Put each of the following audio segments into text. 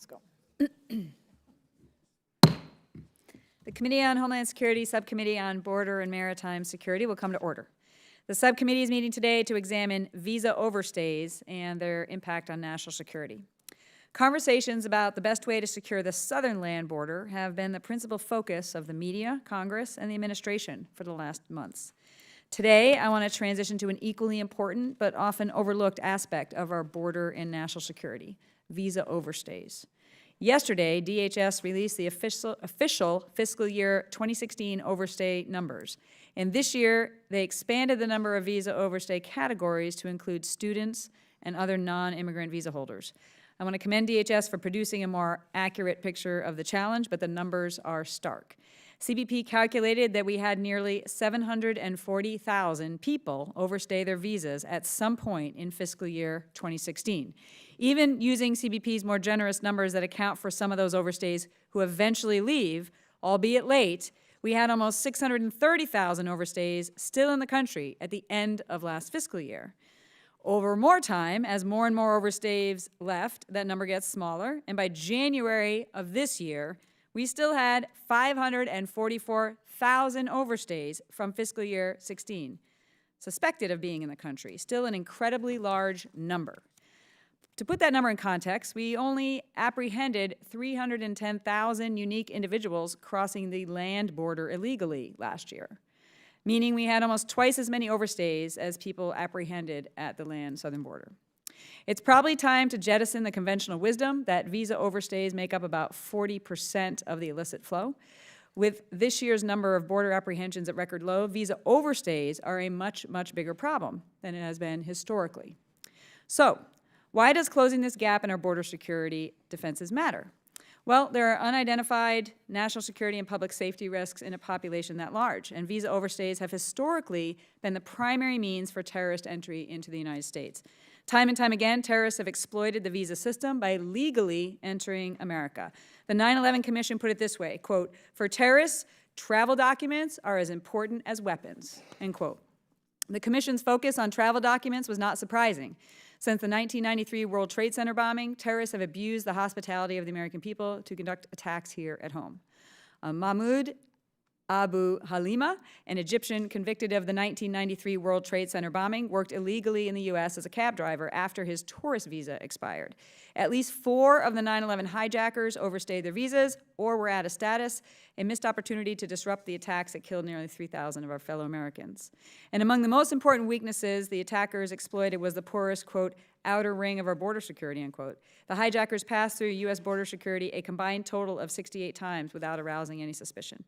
Let's go. The Committee on Homeland Security, Subcommittee on Border and Maritime Security will come to order. The subcommittee is meeting today to examine visa overstays and their impact on national security. Conversations about the best way to secure the southern land border have been the principal focus of the media, Congress, and the administration for the last months. Today, I want to transition to an equally important but often overlooked aspect of our border and national security, visa overstays. Yesterday, DHS released the official fiscal year 2016 overstay numbers. And this year, they expanded the number of visa overstay categories to include students and other non-immigrant visa holders. I want to commend DHS for producing a more accurate picture of the challenge, but the numbers are stark. CBP calculated that we had nearly 740,000 people overstay their visas at some point in fiscal year 2016. Even using CBP's more generous numbers that account for some of those overstays who eventually leave, albeit late, we had almost 630,000 overstays still in the country at the end of last fiscal year. Over more time, as more and more overstays left, that number gets smaller, and by January of this year, we still had 544,000 overstays from fiscal year 16, suspected of being in the country, still an incredibly large number. To put that number in context, we only apprehended 310,000 unique individuals crossing the land border illegally last year, meaning we had almost twice as many overstays as people apprehended at the land southern border. It's probably time to jettison the conventional wisdom that visa overstays make up about 40% of the illicit flow. With this year's number of border apprehensions at record low, visa overstays are a much, much bigger problem than it has been historically. So, why does closing this gap in our border security defenses matter? Well, there are unidentified national security and public safety risks in a population that large, and visa overstays have historically been the primary means for terrorist entry into the United States. Time and time again, terrorists have exploited the visa system by legally entering America. The 9/11 Commission put it this way, quote, "For terrorists, travel documents are as important as weapons," end quote. The Commission's focus on travel documents was not surprising. Since the 1993 World Trade Center bombing, terrorists have abused the hospitality of the American people to conduct attacks here at home. Mahmoud Abu Halima, an Egyptian convicted of the 1993 World Trade Center bombing, worked illegally in the U.S. as a cab driver after his tourist visa expired. At least 4 of the 9/11 hijackers overstayed their visas or were out of status, a missed opportunity to disrupt the attacks that killed nearly 3,000 of our fellow Americans. And among the most important weaknesses the attackers exploited was the porous, quote, outer ring of our border security, unquote. The hijackers passed through U.S. border security a combined total of 68 times without arousing any suspicion.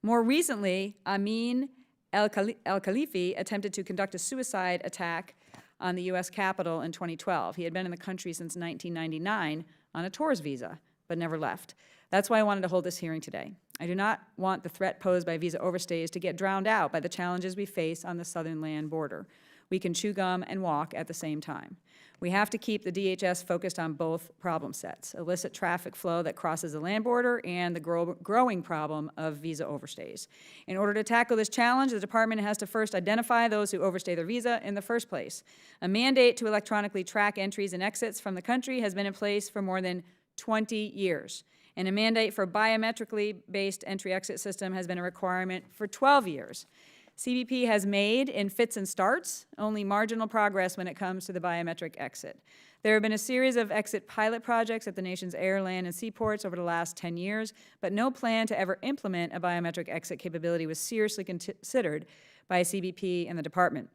More recently, Amin al-Khalifi attempted to conduct a suicide attack on the U.S. Capitol in 2012. He had been in the country since 1999 on a tourist visa, but never left. That's why I wanted to hold this hearing today. I do not want the threat posed by visa overstays to get drowned out by the challenges we face on the southern land border. We can chew gum and walk at the same time. We have to keep the DHS focused on both problem sets, illicit traffic flow that crosses the land border and the growing problem of visa overstays. In order to tackle this challenge, the department has to first identify those who overstay their visa in the first place. A mandate to electronically track entries and exits from the country has been in place for more than 20 years. And a mandate for biometrically based entry-exit system has been a requirement for 12 years. CBP has made, in fits and starts, only marginal progress when it comes to the biometric exit. There have been a series of exit pilot projects at the nation's air, land, and seaports over the last 10 years, but no plan to ever implement a biometric exit capability was seriously considered by CBP and the department.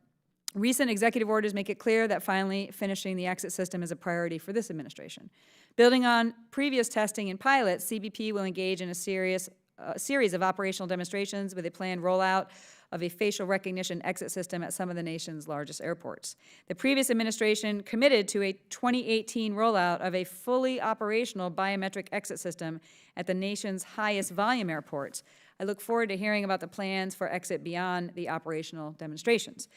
Recent executive orders make it clear that finally finishing the exit system is a priority for this administration. Building on previous testing and pilots, CBP will engage in a series of operational demonstrations with a planned rollout of a facial recognition exit system at some of the nation's largest airports. The previous administration committed to a 2018 rollout of a fully operational biometric exit system at the nation's highest volume airports. I look forward to hearing about the plans for exit beyond the operational demonstrations.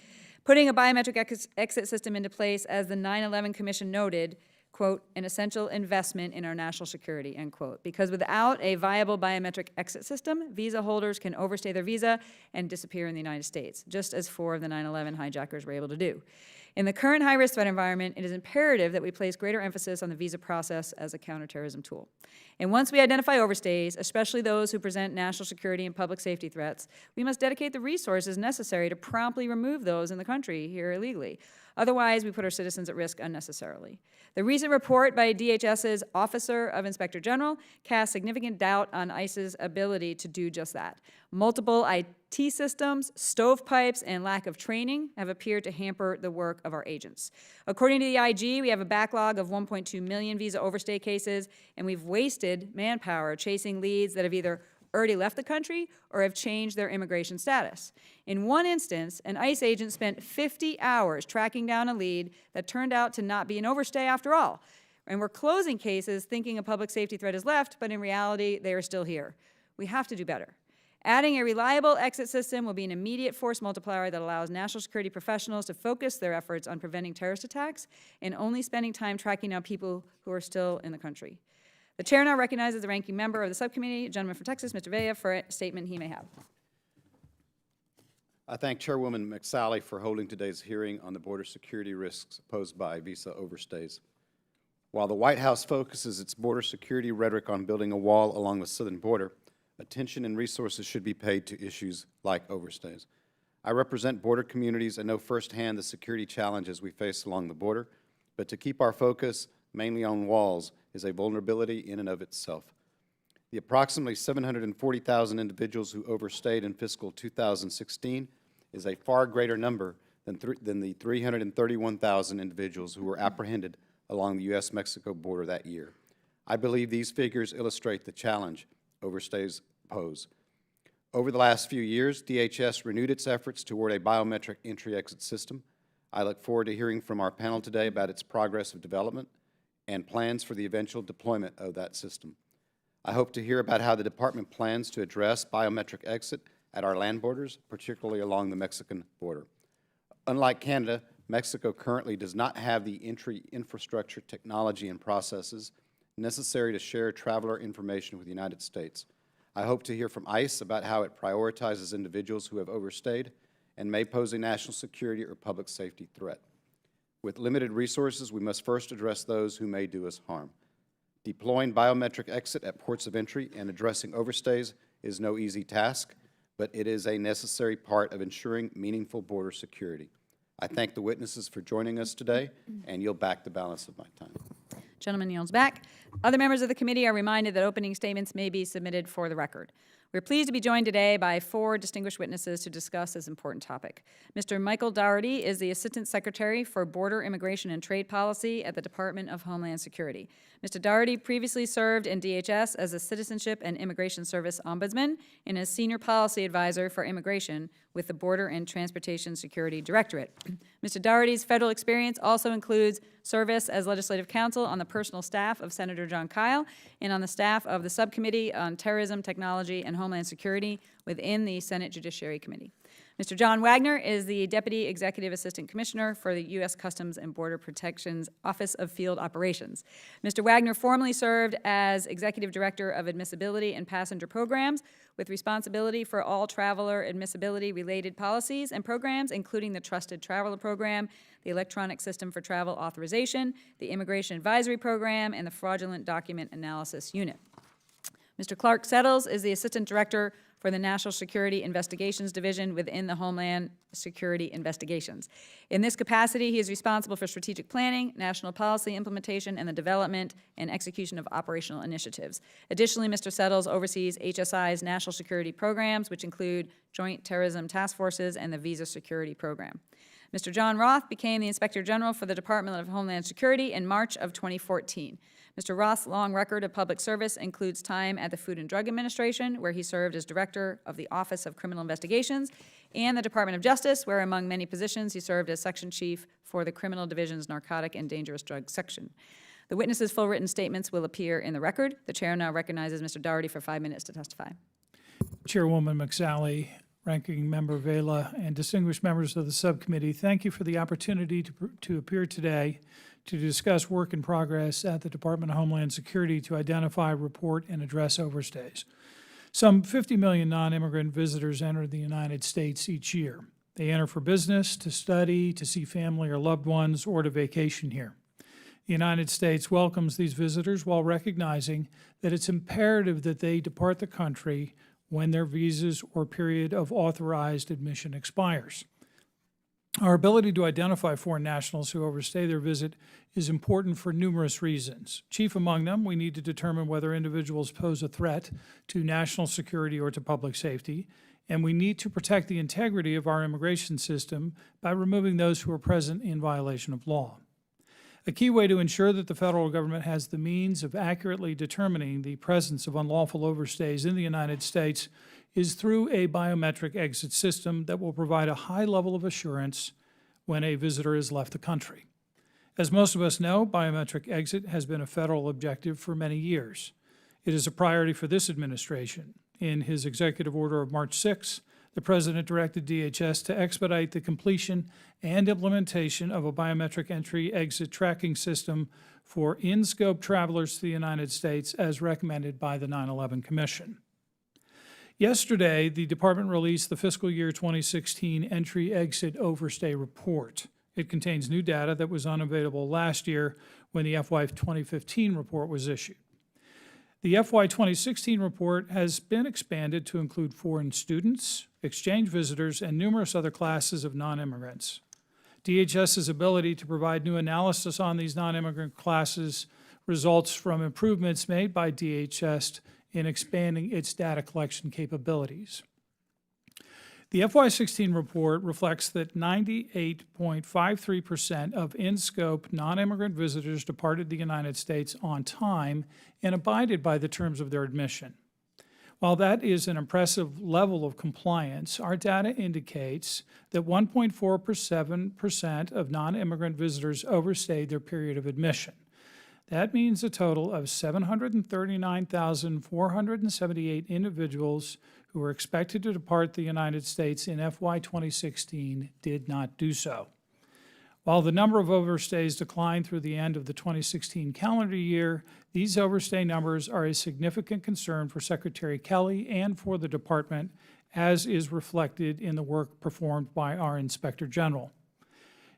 Putting a biometric exit system into place, as the 9/11 Commission noted, quote, an essential investment in our national security, end quote. Because without a viable biometric exit system, visa holders can overstay their visa and disappear in the United States, just as 4 of the 9/11 hijackers were able to do. In the current high-risk threat environment, it is imperative that we place greater emphasis on the visa process as a counterterrorism tool. And once we identify overstays, especially those who present national security and public safety threats, we must dedicate the resources necessary to promptly remove those in the country here illegally. Otherwise, we put our citizens at risk unnecessarily. The recent report by DHS's Officer of Inspector General casts significant doubt on ICE's ability to do just that. Multiple IT systems, stovepipes, and lack of training have appeared to hamper the work of our agents. According to the IG, we have a backlog of 1.2 million visa overstay cases, and we've wasted manpower chasing leads that have either already left the country or have changed their immigration status. In one instance, an ICE agent spent 50 hours tracking down a lead that turned out to not be an overstay after all. And we're closing cases thinking a public safety threat is left, but in reality, they are still here. We have to do better. Adding a reliable exit system will be an immediate force multiplier that allows national security professionals to focus their efforts on preventing terrorist attacks and only spending time tracking down people who are still in the country. The chair now recognizes the ranking member of the subcommittee, gentleman from Texas, Mr. Villa, for a statement he may have. I thank Chairwoman McSally for holding today's hearing on the border security risks posed by visa overstays. While the White House focuses its border security rhetoric on building a wall along the southern border, attention and resources should be paid to issues like overstays. I represent border communities and know firsthand the security challenges we face along the border, but to keep our focus mainly on walls is a vulnerability in and of itself. The approximately 740,000 individuals who overstayed in fiscal 2016 is a far greater number than the 331,000 individuals who were apprehended along the U.S.-Mexico border that year. I believe these figures illustrate the challenge overstays pose. Over the last few years, DHS renewed its efforts toward a biometric entry-exit system. I look forward to hearing from our panel today about its progress of development and plans for the eventual deployment of that system. I hope to hear about how the Department plans to address biometric exit at our land borders, particularly along the Mexican border. Unlike Canada, Mexico currently does not have the entry infrastructure, technology, and processes necessary to share traveler information with the United States. I hope to hear from ICE about how it prioritizes individuals who have overstayed and may pose a national security or public safety threat. With limited resources, we must first address those who may do us harm. Deploying biometric exit at ports of entry and addressing overstays is no easy task, but it is a necessary part of ensuring meaningful border security. I thank the witnesses for joining us today and yield back the balance of my time. Gentleman yields back. Other members of the committee are reminded that opening statements may be submitted for the record. We're pleased to be joined today by 4 distinguished witnesses to discuss this important topic. Mr. Michael Dougherty is the Assistant Secretary for Border Immigration and Trade Policy at the Department of Homeland Security. Mr. Dougherty previously served in DHS as a Citizenship and Immigration Service Ombudsman and as Senior Policy Advisor for Immigration with the Border and Transportation Security Directorate. Mr. Dougherty's federal experience also includes service as legislative counsel on the personal staff of Senator John Kyle and on the staff of the Subcommittee on Terrorism, Technology, and Homeland Security within the Senate Judiciary Committee. Mr. John Wagner is the Deputy Executive Assistant Commissioner for the U.S. Customs and Border Protection's Office of Field Operations. Mr. Wagner formerly served as Executive Director of Admissibility and Passenger Programs with responsibility for all traveler admissibility-related policies and programs, including the Trusted Traveler Program, the Electronic System for Travel Authorization, the Immigration Advisory Program, and the Fraudulent Document Analysis Unit. Mr. Clark Settles is the Assistant Director for the National Security Investigations Division within the Homeland Security Investigations. In this capacity, he is responsible for strategic planning, national policy implementation, and the development and execution of operational initiatives. Additionally, Mr. Settles oversees HSI's national security programs, which include Joint Terrorism Task Forces and the Visa Security Program. Mr. John Roth became the Inspector General for the Department of Homeland Security in March of 2014. Mr. Roth's long record of public service includes time at the Food and Drug Administration, where he served as Director of the Office of Criminal Investigations, and the Department of Justice, where among many positions he served as Section Chief for the Criminal Division's Narcotic and Dangerous Drugs Section. The witnesses' full written statements will appear in the record. The Chair now recognizes Mr. Dougherty for 5 minutes to testify. Chairwoman McSally, Ranking Member Vela, and distinguished members of the subcommittee, thank you for the opportunity to appear today to discuss work in progress at the Department of Homeland Security to identify, report, and address overstays. Some 50 million non-immigrant visitors enter the United States each year. They enter for business, to study, to see family or loved ones, or to vacation here. The United States welcomes these visitors while recognizing that it's imperative that they depart the country when their visas or period of authorized admission expires. Our ability to identify foreign nationals who overstay their visit is important for numerous reasons. Chief among them, we need to determine whether individuals pose a threat to national security or to public safety, and we need to protect the integrity of our immigration system by removing those who are present in violation of law. A key way to ensure that the federal government has the means of accurately determining the presence of unlawful overstays in the United States is through a biometric exit system that will provide a high level of assurance when a visitor has left the country. As most of us know, biometric exit has been a federal objective for many years. It is a priority for this administration. In his executive order of March 6, the President directed DHS to expedite the completion and implementation of a biometric entry-exit tracking system for in-scope travelers to the United States as recommended by the 9/11 Commission. Yesterday, the Department released the fiscal year 2016 Entry-Exit Overstay Report. It contains new data that was unavailable last year when the FY 2015 report was issued. The FY 2016 report has been expanded to include foreign students, exchange visitors, and numerous other classes of non-immigrants. DHS's ability to provide new analysis on these non-immigrant classes results from improvements made by DHS in expanding its data collection capabilities. The FY16 report reflects that 98.53% of in-scope non-immigrant visitors departed the United States on time and abided by the terms of their admission. While that is an impressive level of compliance, our data indicates that 1.47% of non-immigrant visitors overstayed their period of admission. That means a total of 739,478 individuals who were expected to depart the United States in FY 2016 did not do so. While the number of overstays declined through the end of the 2016 calendar year, these overstay numbers are a significant concern for Secretary Kelly and for the Department, as is reflected in the work performed by our Inspector General.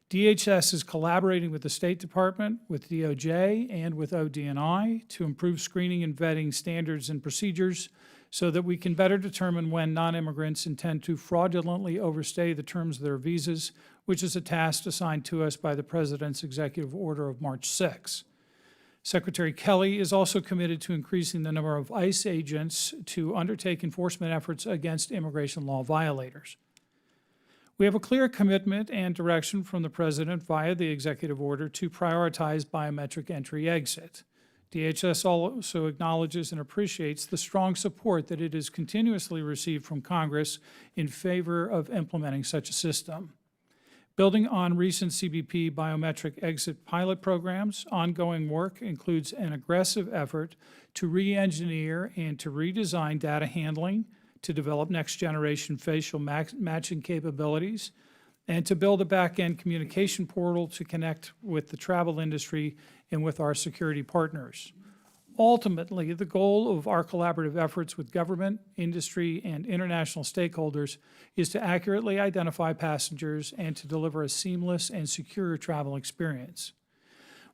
DHS is collaborating with the State Department, with DOJ, and with ODNI to improve screening and vetting standards and procedures so that we can better determine when non-immigrants intend to fraudulently overstay the terms of their visas, which is a task assigned to us by the President's executive order of March 6. Secretary Kelly is also committed to increasing the number of ICE agents to undertake enforcement efforts against immigration law violators. We have a clear commitment and direction from the President via the executive order to prioritize biometric entry-exit. DHS also acknowledges and appreciates the strong support that it has continuously received from Congress in favor of implementing such a system. Building on recent CBP biometric exit pilot programs, ongoing work includes an aggressive effort to re-engineer and to redesign data handling, to develop next-generation facial matching capabilities, and to build a back-end communication portal to connect with the travel industry and with our security partners. Ultimately, the goal of our collaborative efforts with government, industry, and international stakeholders is to accurately identify passengers and to deliver a seamless and secure travel experience.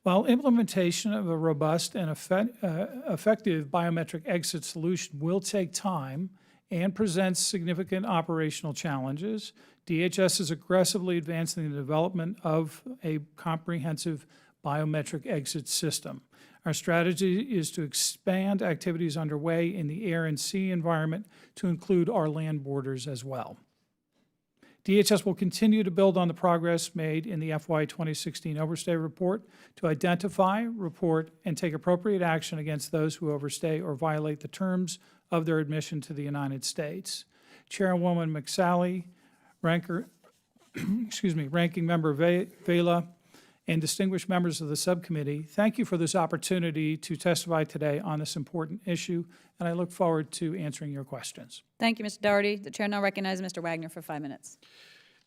While implementation of a robust and effective biometric exit solution will take time and presents significant operational challenges, DHS is aggressively advancing the development of a comprehensive biometric exit system. Our strategy is to expand activities underway in the air and sea environment to include our land borders as well. DHS will continue to build on the progress made in the FY 2016 Overstay Report to identify, report, and take appropriate action against those who overstay or violate the terms of their admission to the United States. Chairwoman McSally, Ranking Member Vela, and distinguished members of the subcommittee, thank you for this opportunity to testify today on this important issue, and I look forward to answering your questions. Thank you, Mr. Dougherty. The chair now recognizes Mr. Wagner for 5 minutes.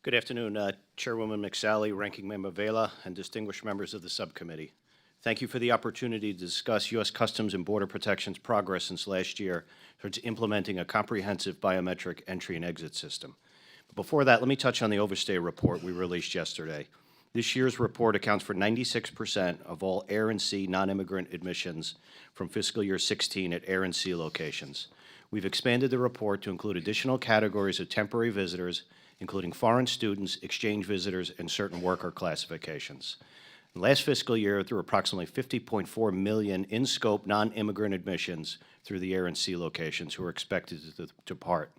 Good afternoon, Chairwoman McSally, Ranking Member Vela, and distinguished members of the subcommittee. Thank you for the opportunity to discuss U.S. Customs and Border Protection's progress since last year towards implementing a comprehensive biometric entry and exit system. Before that, let me touch on the Overstay report we released yesterday. This year's report accounts for 96% of all Air and Sea non-immigrant admissions from fiscal year 16 at Air and Sea locations. We've expanded the report to include additional categories of temporary visitors, including foreign students, exchange visitors, and certain worker classifications. Last fiscal year, there were approximately 50.4 million in-scope non-immigrant admissions through the Air and Sea locations who are expected to depart.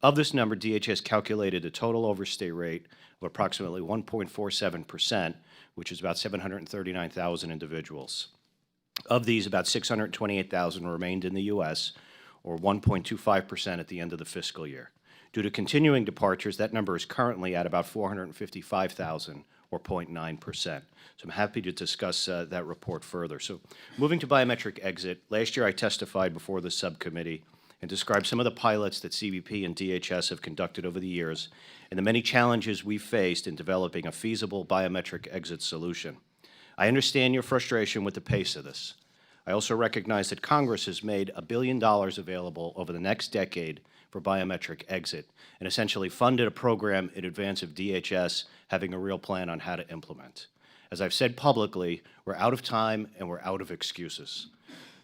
Of this number, DHS calculated a total overstay rate of approximately 1.47%, which is about 739,000 individuals. Of these, about 628,000 remained in the U.S., or 1.25% at the end of the fiscal year. Due to continuing departures, that number is currently at about 455,000, or 0.9%. So I'm happy to discuss that report further. So moving to biometric exit, last year I testified before the subcommittee and described some of the pilots that CBP and DHS have conducted over the years and the many challenges we've faced in developing a feasible biometric exit solution. I understand your frustration with the pace of this. I also recognize that Congress has made $1 billion available over the next decade for biometric exit and essentially funded a program in advance of DHS having a real plan on how to implement. As I've said publicly, we're out of time and we're out of excuses.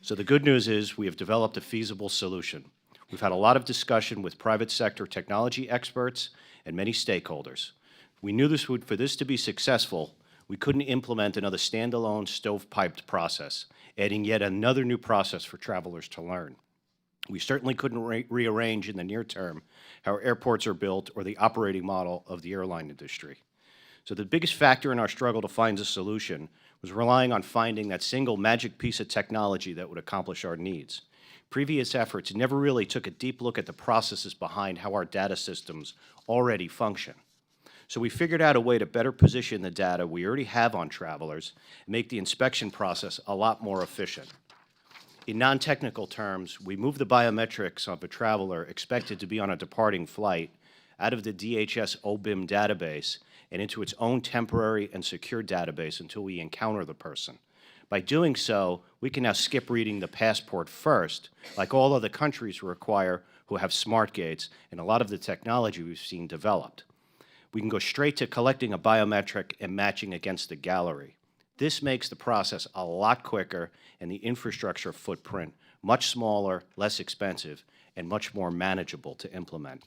So the good news is we have developed a feasible solution. We've had a lot of discussion with private sector technology experts and many stakeholders. We knew for this to be successful, we couldn't implement another standalone stovepiped process, adding yet another new process for travelers to learn. We certainly couldn't rearrange in the near term how airports are built or the operating model of the airline industry. So the biggest factor in our struggle to find a solution was relying on finding that single magic piece of technology that would accomplish our needs. Previous efforts never really took a deep look at the processes behind how our data systems already function. So we figured out a way to better position the data we already have on travelers and make the inspection process a lot more efficient. In non-technical terms, we moved the biometrics of a traveler expected to be on a departing flight out of the DHS OBIM database and into its own temporary and secure database until we encounter the person. By doing so, we can now skip reading the passport first, like all other countries require who have smart gates and a lot of the technology we've seen developed. We can go straight to collecting a biometric and matching against the gallery. This makes the process a lot quicker and the infrastructure footprint much smaller, less expensive, and much more manageable to implement.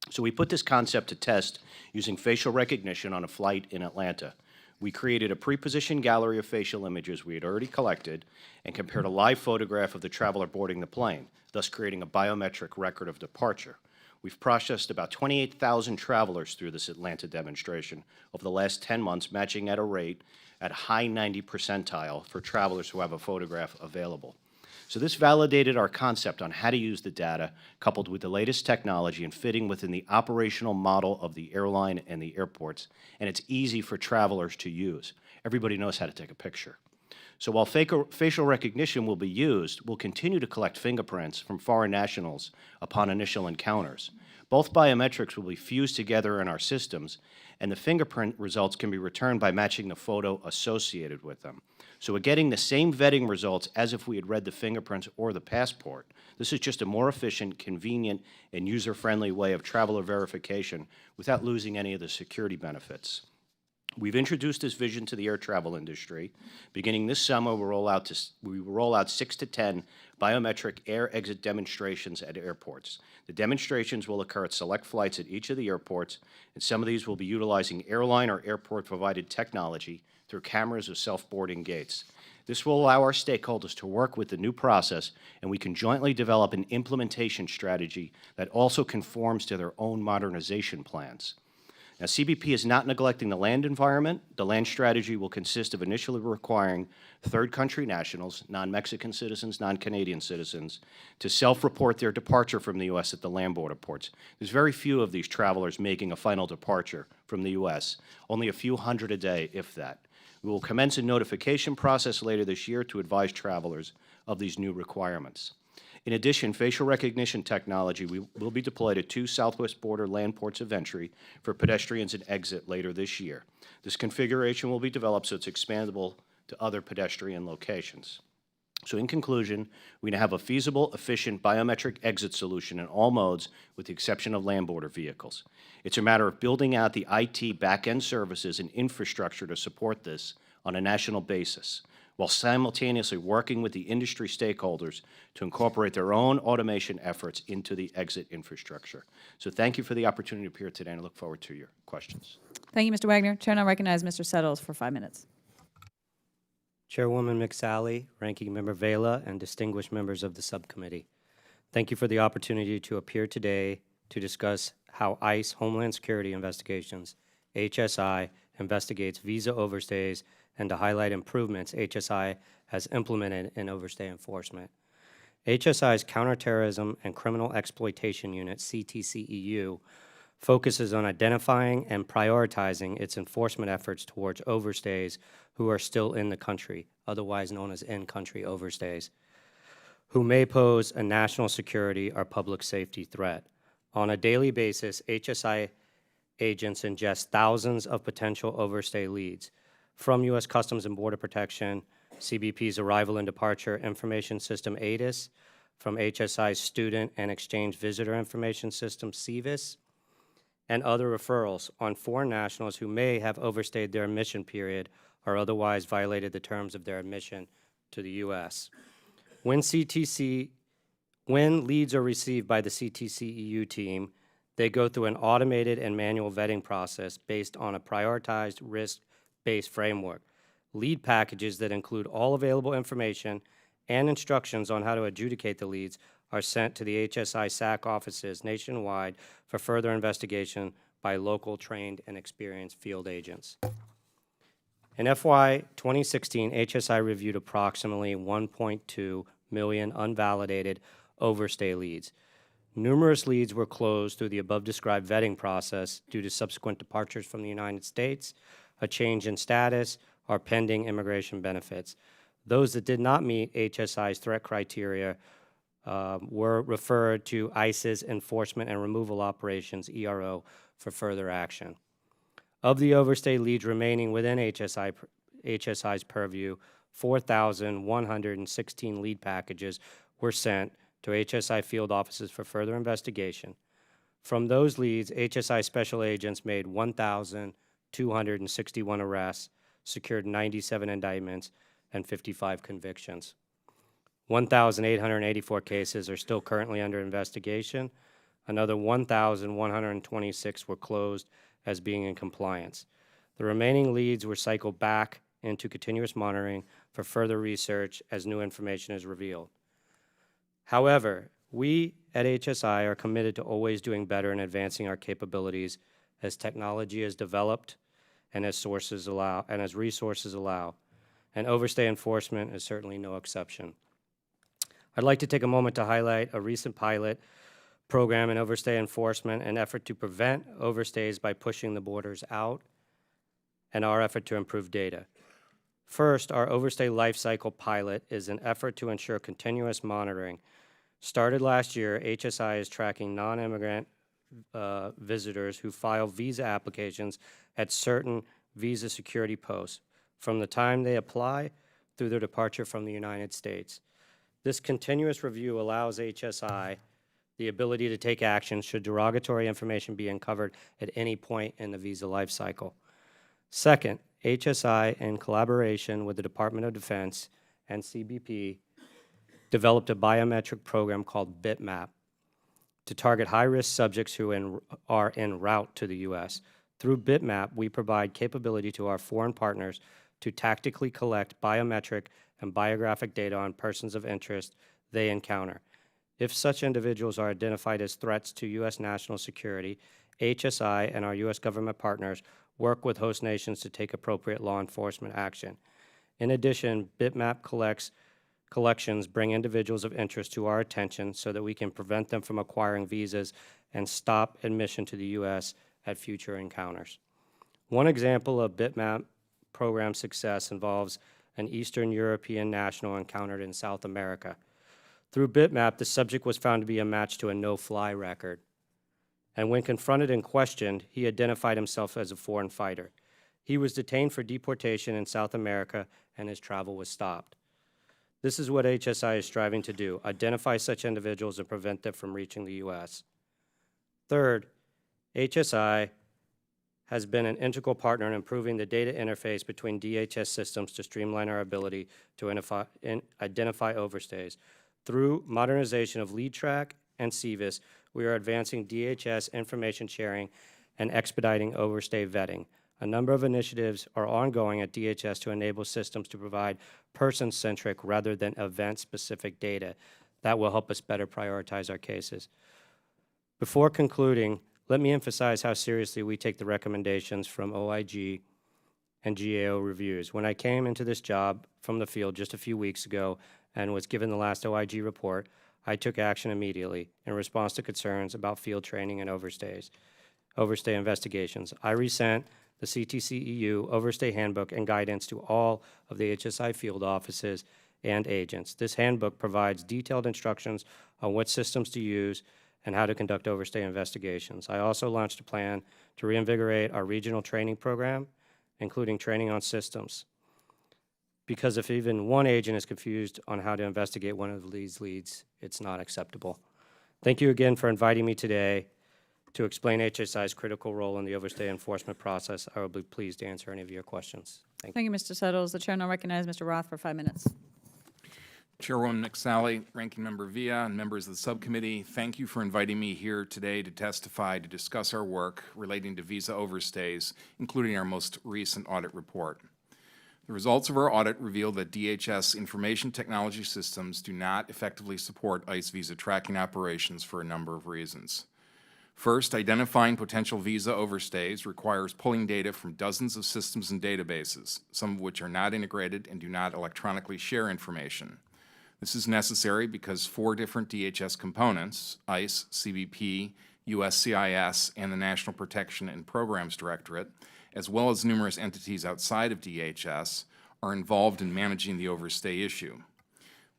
So we put this concept to test using facial recognition on a flight in Atlanta. We created a pre-positioned gallery of facial images we had already collected and compared a live photograph of the traveler boarding the plane, thus creating a biometric record of departure. We've processed about 28,000 travelers through this Atlanta demonstration over the last 10 months, matching at a rate at high 90 percentile for travelers who have a photograph available. So this validated our concept on how to use the data, coupled with the latest technology and fitting within the operational model of the airline and the airports, and it's easy for travelers to use. Everybody knows how to take a picture. So while facial recognition will be used, we'll continue to collect fingerprints from foreign nationals upon initial encounters. Both biometrics will be fused together in our systems, and the fingerprint results can be returned by matching the photo associated with them. So we're getting the same vetting results as if we had read the fingerprints or the passport. This is just a more efficient, convenient, and user-friendly way of traveler verification without losing any of the security benefits. We've introduced this vision to the air travel industry. Beginning this summer, we will roll out 6 to 10 biometric air exit demonstrations at airports. The demonstrations will occur at select flights at each of the airports, and some of these will be utilizing airline or airport-provided technology through cameras or self-boarding gates. This will allow our stakeholders to work with the new process, and we can jointly develop an implementation strategy that also conforms to their own modernization plans. Now, CBP is not neglecting the land environment. The land strategy will consist of initially requiring third country nationals, non-Mexican citizens, non-Canadian citizens, to self-report their departure from the U.S. at the land border ports. There's very few of these travelers making a final departure from the U.S., only a few hundred a day, if that. We will commence a notification process later this year to advise travelers of these new requirements. In addition, facial recognition technology will be deployed at 2 southwest border land ports of entry for pedestrians and exit later this year. This configuration will be developed so it's expandable to other pedestrian locations. So in conclusion, we now have a feasible, efficient biometric exit solution in all modes with the exception of land border vehicles. It's a matter of building out the IT back-end services and infrastructure to support this on a national basis, while simultaneously working with the industry stakeholders to incorporate their own automation efforts into the exit infrastructure. So thank you for the opportunity to appear today, and I look forward to your questions. Thank you, Mr. Wagner. Chair now recognizes Mr. Settles for 5 minutes. Chairwoman McSally, Ranking Member Vela, and distinguished members of the subcommittee. Thank you for the opportunity to appear today to discuss how ICE Homeland Security Investigations, HSI, investigates visa overstays and to highlight improvements HSI has implemented in overstay enforcement. HSI's Counterterrorism and Criminal Exploitation Unit, CTCEU, focuses on identifying and prioritizing its enforcement efforts towards overstays who are still in the country, otherwise known as in-country overstays, who may pose a national security or public safety threat. On a daily basis, HSI agents ingest thousands of potential overstay leads from U.S. Customs and Border Protection, CBP's Arrival and Departure Information System, ATIS, from HSI's Student and Exchange Visitor Information System, CVIS, and other referrals on foreign nationals who may have overstayed their admission period or otherwise violated the terms of their admission to the U.S. When leads are received by the CTCEU team, they go through an automated and manual vetting process based on a prioritized risk-based framework. Lead packages that include all available information and instructions on how to adjudicate the leads are sent to the HSI SAC offices nationwide for further investigation by local trained and experienced field agents. In FY 2016, HSI reviewed approximately 1.2 million unvalidated overstay leads. Numerous leads were closed through the above-described vetting process due to subsequent departures from the United States, a change in status, or pending immigration benefits. Those that did not meet HSI's threat criteria were referred to ICE's Enforcement and Removal Operations, ERO, for further action. Of the overstay leads remaining within HSI's purview, 4,116 lead packages were sent to HSI field offices for further investigation. From those leads, HSI special agents made 1,261 arrests, secured 97 indictments, and 55 convictions. 1,884 cases are still currently under investigation. Another 1,126 were closed as being in compliance. The remaining leads were cycled back into continuous monitoring for further research as new information is revealed. However, we at HSI are committed to always doing better and advancing our capabilities as technology is developed and as resources allow, and overstay enforcement is certainly no exception. I'd like to take a moment to highlight a recent pilot program in overstay enforcement, an effort to prevent overstays by pushing the borders out, and our effort to improve data. First, our overstay life cycle pilot is an effort to ensure continuous monitoring. Started last year, HSI is tracking non-immigrant visitors who file visa applications at certain visa security posts from the time they apply through their departure from the United States. This continuous review allows HSI the ability to take action should derogatory information be uncovered at any point in the visa life cycle. Second, HSI, in collaboration with the Department of Defense and CBP, developed a biometric program called BitMap to target high-risk subjects who are en route to the U.S. Through BitMap, we provide capability to our foreign partners to tactically collect biometric and biographic data on persons of interest they encounter. If such individuals are identified as threats to U.S. national security, HSI and our U.S. government partners work with host nations to take appropriate law enforcement action. In addition, BitMap collections bring individuals of interest to our attention so that we can prevent them from acquiring visas and stop admission to the U.S. at future encounters. One example of BitMap program success involves an Eastern European national encountered in South America. Through BitMap, the subject was found to be a match to a no-fly record. And when confronted and questioned, he identified himself as a foreign fighter. He was detained for deportation in South America, and his travel was stopped. This is what HSI is striving to do, identify such individuals and prevent them from reaching the U.S. Third, HSI has been an integral partner in improving the data interface between DHS systems to streamline our ability to identify overstays. Through modernization of LeadTrack and CVIS, we are advancing DHS information sharing and expediting overstay vetting. A number of initiatives are ongoing at DHS to enable systems to provide person-centric rather than event-specific data. That will help us better prioritize our cases. Before concluding, let me emphasize how seriously we take the recommendations from OIG and GAO reviews. When I came into this job from the field just a few weeks ago and was given the last OIG report, I took action immediately in response to concerns about field training and overstay investigations. I resent the CTC-EU Overstay Handbook and guidance to all of the HSI field offices and agents. This handbook provides detailed instructions on what systems to use and how to conduct overstay investigations. I also launched a plan to reinvigorate our regional training program, including training on systems. Because if even one agent is confused on how to investigate one of these leads, it's not acceptable. Thank you again for inviting me today to explain HSI's critical role in the overstay enforcement process. I will be pleased to answer any of your questions. Thank you. Thank you, Mr. Settles. The chair now recognizes Mr. Roth for 5 minutes. Chairwoman McSally, Ranking Member Villa, and members of the subcommittee, thank you for inviting me here today to testify to discuss our work relating to visa overstays, including our most recent audit report. The results of our audit reveal that DHS information technology systems do not effectively support ICE visa tracking operations for a number of reasons. First, identifying potential visa overstays requires pulling data from dozens of systems and databases, some of which are not integrated and do not electronically share information. This is necessary because 4 different DHS components, ICE, CBP, USCIS, and the National Protection and Programs Directorate, as well as numerous entities outside of DHS, are involved in managing the overstay issue.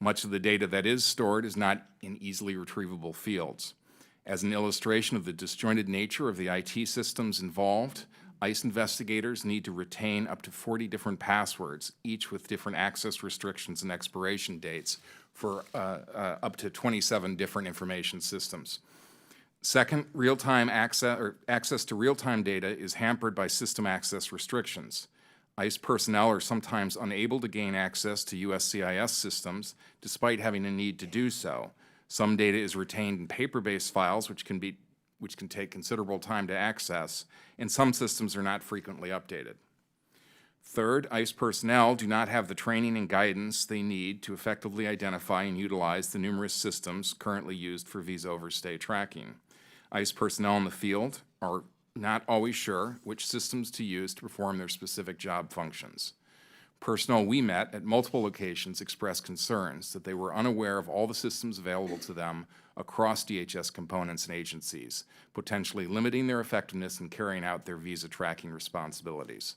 Much of the data that is stored is not in easily retrievable fields. As an illustration of the disjointed nature of the IT systems involved, ICE investigators need to retain up to 40 different passwords, each with different access restrictions and expiration dates for up to 27 different information systems. Second, real-time access to real-time data is hampered by system access restrictions. ICE personnel are sometimes unable to gain access to USCIS systems despite having a need to do so. Some data is retained in paper-based files, which can take considerable time to access, and some systems are not frequently updated. Third, ICE personnel do not have the training and guidance they need to effectively identify and utilize the numerous systems currently used for visa overstay tracking. ICE personnel in the field are not always sure which systems to use to perform their specific job functions. Personnel we met at multiple locations expressed concerns that they were unaware of all the systems available to them across DHS components and agencies, potentially limiting their effectiveness in carrying out their visa tracking responsibilities.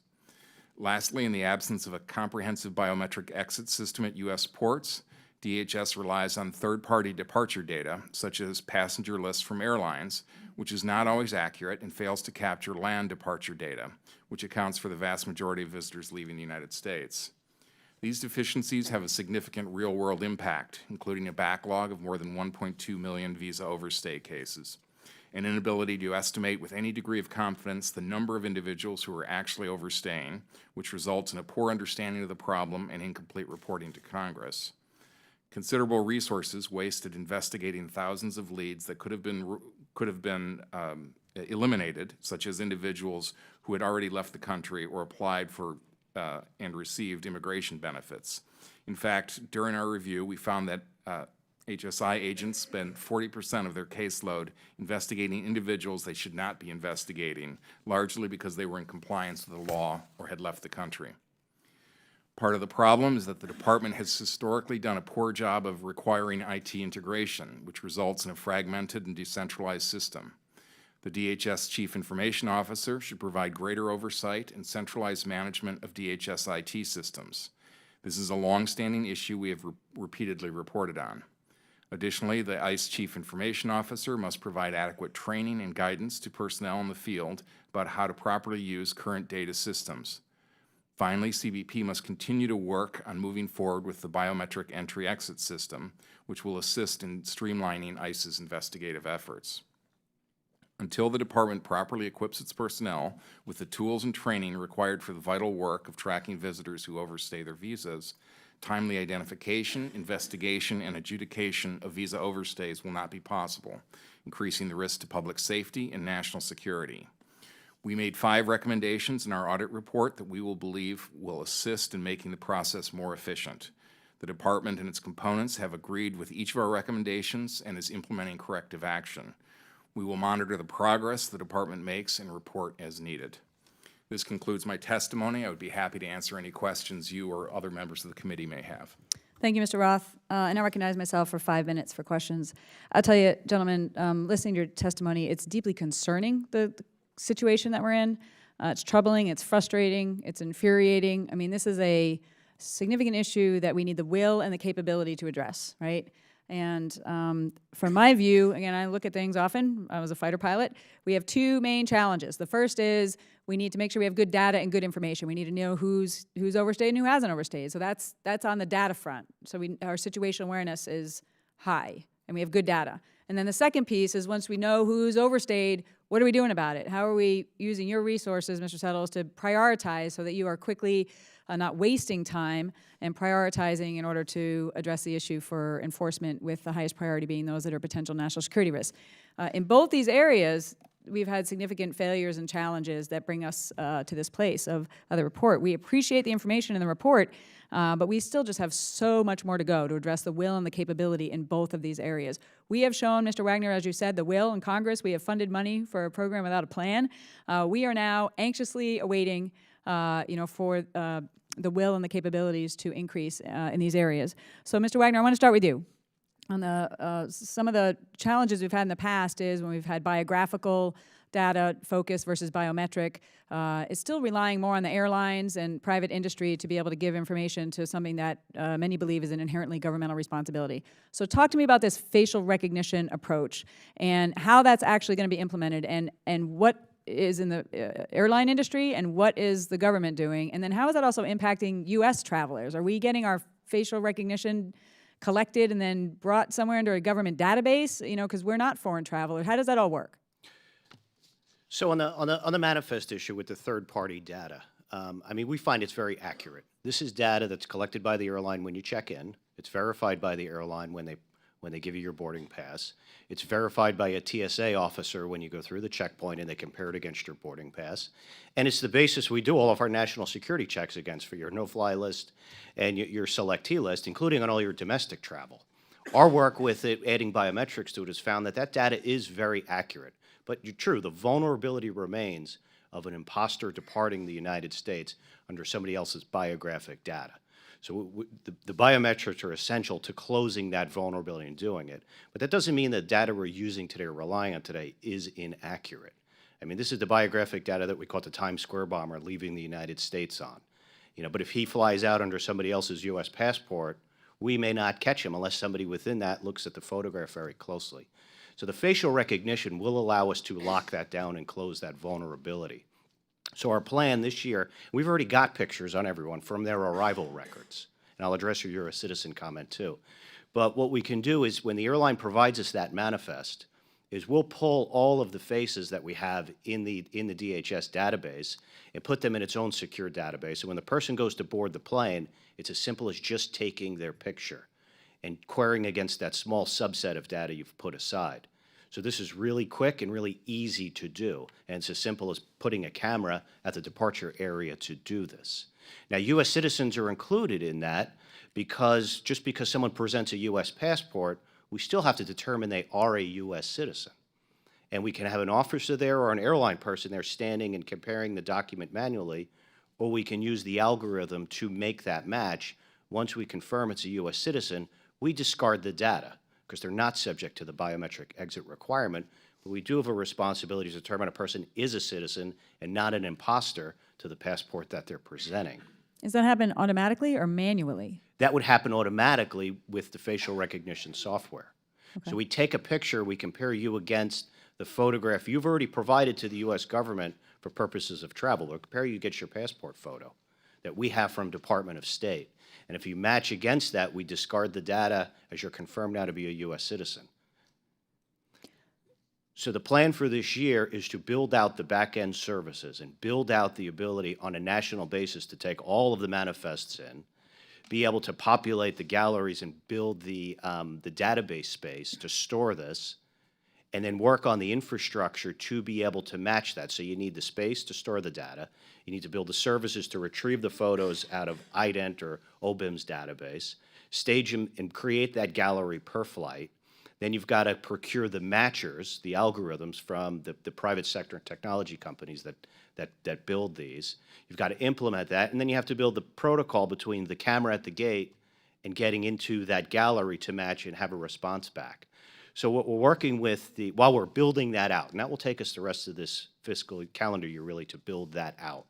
Lastly, in the absence of a comprehensive biometric exit system at U.S. ports, DHS relies on third-party departure data, such as passenger lists from airlines, which is not always accurate and fails to capture land departure data, which accounts for the vast majority of visitors leaving the United States. These deficiencies have a significant real-world impact, including a backlog of more than 1.2 million visa overstay cases, an inability to estimate with any degree of confidence the number of individuals who are actually overstaying, which results in a poor understanding of the problem and incomplete reporting to Congress. Considerable resources wasted investigating thousands of leads that could have been eliminated, such as individuals who had already left the country or applied for and received immigration benefits. In fact, during our review, we found that HSI agents spend 40% of their caseload investigating individuals they should not be investigating, largely because they were in compliance with the law or had left the country. Part of the problem is that the department has historically done a poor job of requiring IT integration, which results in a fragmented and decentralized system. The DHS Chief Information Officer should provide greater oversight and centralized management of DHS IT systems. This is a long-standing issue we have repeatedly reported on. Additionally, the ICE Chief Information Officer must provide adequate training and guidance to personnel in the field about how to properly use current data systems. Finally, CBP must continue to work on moving forward with the biometric entry-exit system, which will assist in streamlining ICE's investigative efforts. Until the department properly equips its personnel with the tools and training required for the vital work of tracking visitors who overstay their visas, timely identification, investigation, and adjudication of visa overstays will not be possible, increasing the risk to public safety and national security. We made 5 recommendations in our audit report that we will believe will assist in making the process more efficient. The department and its components have agreed with each of our recommendations and is implementing corrective action. We will monitor the progress the department makes and report as needed. This concludes my testimony. I would be happy to answer any questions you or other members of the committee may have. Thank you, Mr. Roth. And I recognize myself for 5 minutes for questions. I'll tell you, gentlemen, listening to your testimony, it's deeply concerning, the situation that we're in. It's troubling, it's frustrating, it's infuriating. I mean, this is a significant issue that we need the will and the capability to address, right? And from my view, again, I look at things often. I was a fighter pilot. We have 2 main challenges. The first is we need to make sure we have good data and good information. We need to know who's overstayed and who hasn't overstayed. So that's on the data front. So our situational awareness is high, and we have good data. And then the second piece is once we know who's overstayed, what are we doing about it? How are we using your resources, Mr. Settles, to prioritize so that you are quickly not wasting time and prioritizing in order to address the issue for enforcement, with the highest priority being those that are potential national security risks. In both these areas, we've had significant failures and challenges that bring us to this place of the report. We appreciate the information in the report, but we still just have so much more to go to address the will and the capability in both of these areas. We have shown, Mr. Wagner, as you said, the will in Congress. We have funded money for a program without a plan. We are now anxiously awaiting for the will and the capabilities to increase in these areas. So, Mr. Wagner, I want to start with you. On the some of the challenges we've had in the past is when we've had biographical data focus versus biometric, it's still relying more on the airlines and private industry to be able to give information to something that many believe is an inherently governmental responsibility. So talk to me about this facial recognition approach and how that's actually going to be implemented, and what is in the airline industry and what is the government doing, and then how is that also impacting U.S. travelers? Are we getting our facial recognition collected and then brought somewhere into a government database? Because we're not foreign travelers. How does that all work? So on the manifest issue with the third-party data, I mean, we find it's very accurate. This is data that's collected by the airline when you check in. It's verified by the airline when they give you your boarding pass. It's verified by a TSA officer when you go through the checkpoint and they compare it against your boarding pass. And it's the basis we do all of our national security checks against for your no-fly list and your selectee list, including on all your domestic travel. Our work with it, adding biometrics to it, has found that data is very accurate. But you're true, the vulnerability remains of an imposter departing the United States under somebody else's biographic data. So the biometrics are essential to closing that vulnerability and doing it. But that doesn't mean the data we're using today or relying on today is inaccurate. I mean, this is the biographic data that we caught the Times Square bomber leaving the United States on. But if he flies out under somebody else's U.S. passport, we may not catch him unless somebody within that looks at the photograph very closely. So the facial recognition will allow us to lock that down and close that vulnerability. So our plan this year, we've already got pictures on everyone from their arrival records. And I'll address your U.S. citizen comment too. But what we can do is when the airline provides us that manifest, is we'll pull all of the faces that we have in the DHS database and put them in its own secure database. So when the person goes to board the plane, it's as simple as just taking their picture and querying against that small subset of data you've put aside. So this is really quick and really easy to do, and it's as simple as putting a camera at the departure area to do this. Now, U.S. citizens are included in that because just because someone presents a U.S. passport, we still have to determine they are a U.S. citizen. And we can have an officer there or an airline person there standing and comparing the document manually, or we can use the algorithm to make that match. Once we confirm it's a U.S. citizen, we discard the data, because they're not subject to the biometric exit requirement, but we do have a responsibility to determine a person is a citizen and not an imposter to the passport that they're presenting. Does that happen automatically or manually? That would happen automatically with the facial recognition software. Okay. So we take a picture, we compare you against the photograph you've already provided to the U.S. government for purposes of travel, or compare you against your passport photo. that we have from Department of State. And if you match against that, we discard the data as you're confirmed now to be a U.S. citizen. So the plan for this year is to build out the back-end services and build out the ability on a national basis to take all of the manifests in, be able to populate the galleries and build the database space to store this, and then work on the infrastructure to be able to match that. So you need the space to store the data. You need to build the services to retrieve the photos out of IDENT or OBIM's database, stage them and create that gallery per flight. Then you've got to procure the matchers, the algorithms from the private sector and technology companies that build these. You've got to implement that, and then you have to build the protocol between the camera at the gate and getting into that gallery to match and have a response back. So what we're working with, while we're building that out, and that will take us the rest of this fiscal calendar year really to build that out.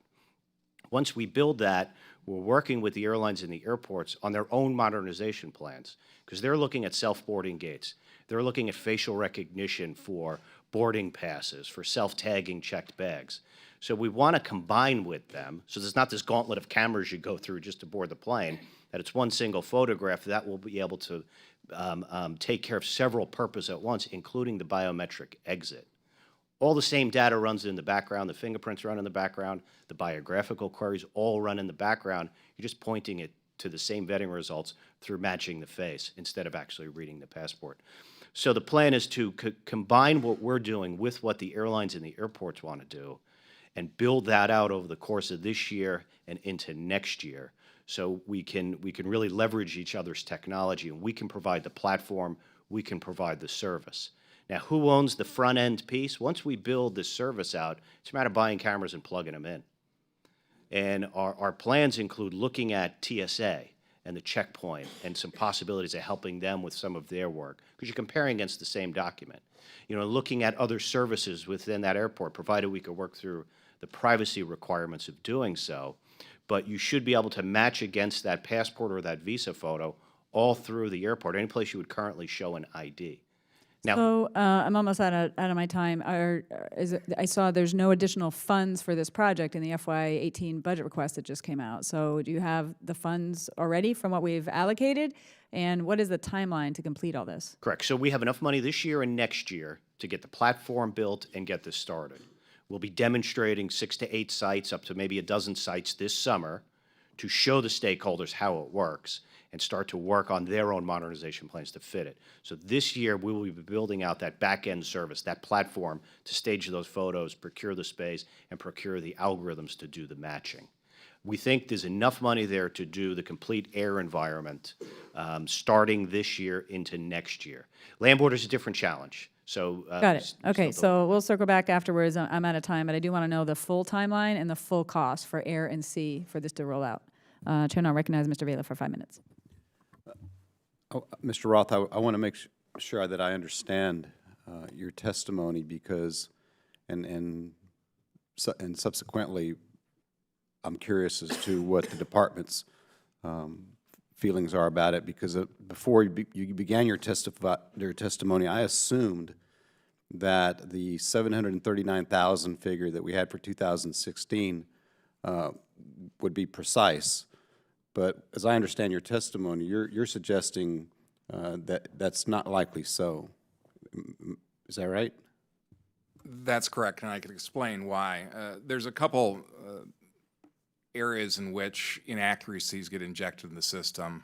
Once we build that, we're working with the airlines and the airports on their own modernization plans, because they're looking at self-boarding gates. They're looking at facial recognition for boarding passes, for self-tagging checked bags. So we want to combine with them, so there's not this gauntlet of cameras you go through just to board the plane, that it's one single photograph that will be able to take care of several purposes at once, including the biometric exit. All the same data runs in the background, the fingerprints run in the background, the biographical queries all run in the background. You're just pointing it to the same vetting results through matching the face instead of actually reading the passport. So the plan is to combine what we're doing with what the airlines and the airports want to do and build that out over the course of this year and into next year. So we can really leverage each other's technology, and we can provide the platform, we can provide the service. Now, who owns the front end piece? Once we build this service out, it's a matter of buying cameras and plugging them in. And our plans include looking at TSA and the checkpoint and some possibilities of helping them with some of their work, because you're comparing against the same document. You know, looking at other services within that airport, provided we could work through the privacy requirements of doing so. But you should be able to match against that passport or that visa photo all through the airport, any place you would currently show an ID. Now, So I'm almost out of my time. I saw there's no additional funds for this project in the FY18 budget request that just came out. So do you have the funds already from what we've allocated? And what is the timeline to complete all this? correct. So we have enough money this year and next year to get the platform built and get this started. We'll be demonstrating 6 to 8 sites, up to maybe a dozen sites this summer to show the stakeholders how it works and start to work on their own modernization plans to fit it. So this year, we will be building out that back-end service, that platform to stage those photos, procure the space, and procure the algorithms to do the matching. We think there's enough money there to do the complete air environment starting this year into next year. Land border is a different challenge. So, Got it. Okay, so we'll circle back afterwards. I'm out of time, but I do want to know the full timeline and the full cost for air and sea for this to roll out. Chair, I'll recognize Mr. Vela for 5 minutes. Mr. Roth, I want to make sure that I understand your testimony, because, and subsequently, I'm curious as to what the department's feelings are about it, because before you began your testimony, I assumed that the 739,000 figure that we had for 2016 would be precise. But as I understand your testimony, you're suggesting that that's not likely so. Is that right? That's correct, and I can explain why. There's a couple areas in which inaccuracies get injected in the system.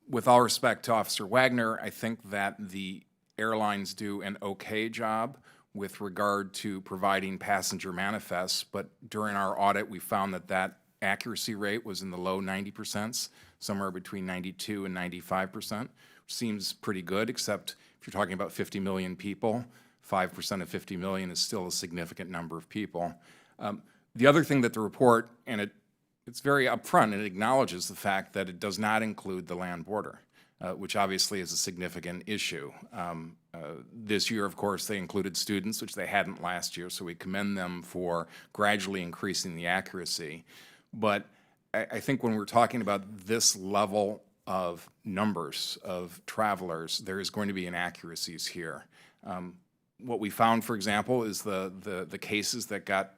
With all respect to Officer Wagner, I think that the airlines do an okay job with regard to providing passenger manifests, but during our audit, we found that that accuracy rate was in the low 90%, somewhere between 92 and 95%, which seems pretty good, except if you're talking about 50 million people, 5% of 50 million is still a significant number of people. The other thing that the report, and it's very upfront, and it acknowledges the fact that it does not include the land border, which obviously is a significant issue. This year, of course, they included students, which they hadn't last year, so we commend them for gradually increasing the accuracy. But I think when we're talking about this level of numbers of travelers, there is going to be inaccuracies here. What we found, for example, is the cases that got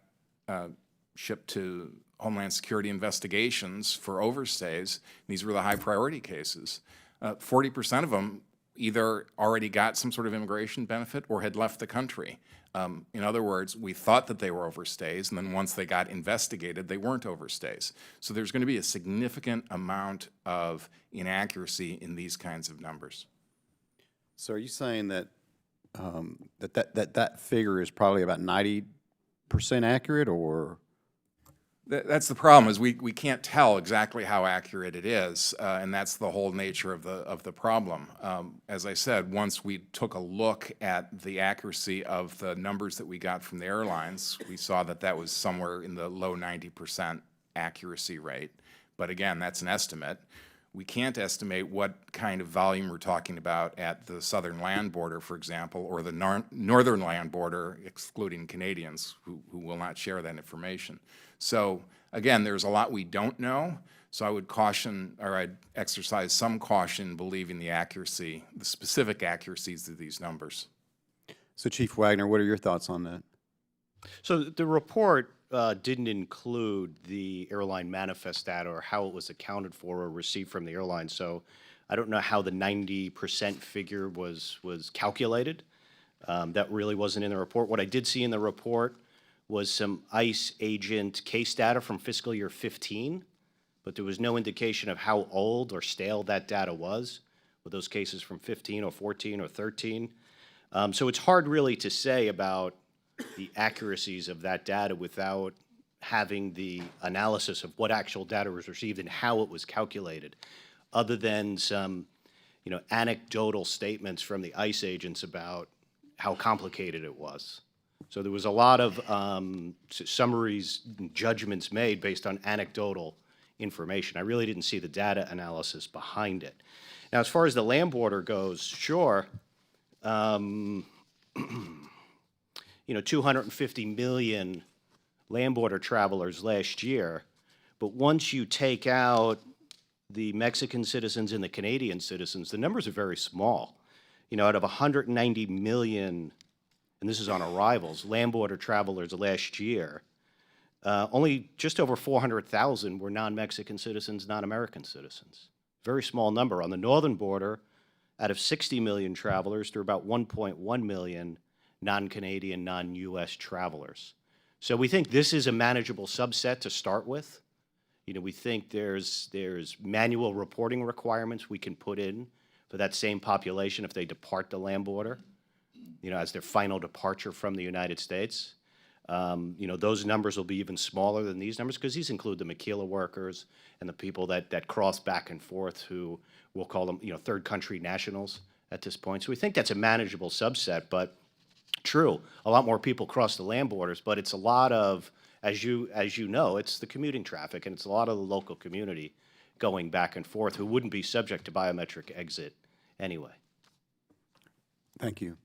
shipped to Homeland Security investigations for overstays. These were the high priority cases. 40% of them either already got some sort of immigration benefit or had left the country. In other words, we thought that they were overstays, and then once they got investigated, they weren't overstays. So there's going to be a significant amount of inaccuracy in these kinds of numbers. So are you saying that that figure is probably about 90% accurate, or? That's the problem, is we can't tell exactly how accurate it is, and that's the whole nature of the problem. As I said, once we took a look at the accuracy of the numbers that we got from the airlines, we saw that that was somewhere in the low 90% accuracy rate. But again, that's an estimate. We can't estimate what kind of volume we're talking about at the southern land border, for example, or the northern land border, excluding Canadians who will not share that information. So again, there's a lot we don't know, so I would caution, or I'd exercise some caution believing the accuracy, the specific accuracies of these numbers. So Chief Wagner, what are your thoughts on that? So the report didn't include the airline manifest data or how it was accounted for or received from the airline. So I don't know how the 90% figure was calculated. That really wasn't in the report. What I did see in the report was some ICE agent case data from fiscal year 15, but there was no indication of how old or stale that data was. Were those cases from 15 or 14 or 13? So it's hard really to say about the accuracies of that data without having the analysis of what actual data was received and how it was calculated, other than some, anecdotal statements from the ICE agents about how complicated it was. So there was a lot of summaries, judgments made based on anecdotal information. I really didn't see the data analysis behind it. Now, as far as the land border goes, sure, 250 million land border travelers last year, but once you take out the Mexican citizens and the Canadian citizens, the numbers are very small. Out of 190 million, and this is on arrivals, land border travelers last year, only just over 400,000 were non-Mexican citizens, non-American citizens. Very small number. On the northern border, out of 60 million travelers, there are about 1.1 million non-Canadian, non-U.S. travelers. So we think this is a manageable subset to start with. We think there's manual reporting requirements we can put in for that same population if they depart the land border, as their final departure from the United States. Those numbers will be even smaller than these numbers because these include the maquila workers and the people that cross back and forth, who we'll call them, third country nationals at this point. So we think that's a manageable subset, but true, a lot more people cross the land borders, but it's a lot of, as you know, it's the commuting traffic, and it's a lot of the local community going back and forth who wouldn't be subject to biometric exit anyway. Thank you.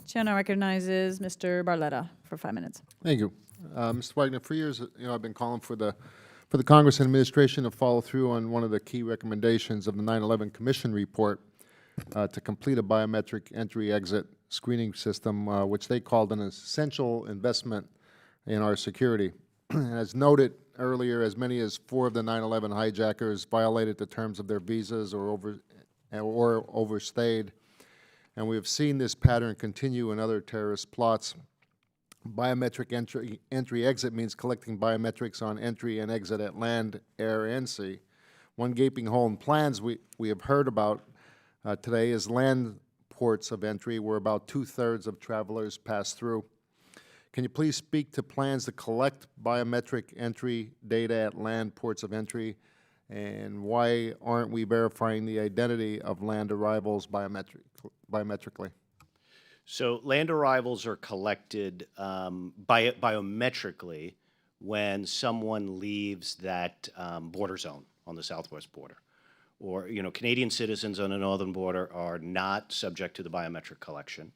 Chair now recognizes Mr. Barletta for 5 minutes. Thank you. Mr. Wagner, for years, I've been calling for the Congress and administration to follow through on one of the key recommendations of the 9/11 Commission report to complete a biometric entry-exit screening system, which they called an essential investment in our security. As noted earlier, as many as 4 of the 9/11 hijackers violated the terms of their visas or overstayed, and we have seen this pattern continue in other terrorist plots. Biometric entry-exit means collecting biometrics on entry and exit at land, air, and sea. One gaping hole in plans we have heard about today is land ports of entry, where about 2/3 of travelers pass through. Can you please speak to plans to collect biometric entry data at land ports of entry, and why aren't we verifying the identity of land arrivals biometrically? So land arrivals are collected biometrically when someone leaves that border zone on the southwest border. Or, Canadian citizens on the northern border are not subject to the biometric collection.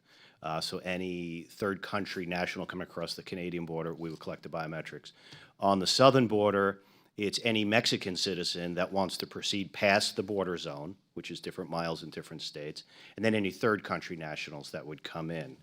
So any third country national coming across the Canadian border, we would collect the biometrics. On the southern border, it's any Mexican citizen that wants to proceed past the border zone, which is different miles in different states, and then any third country nationals that would come in.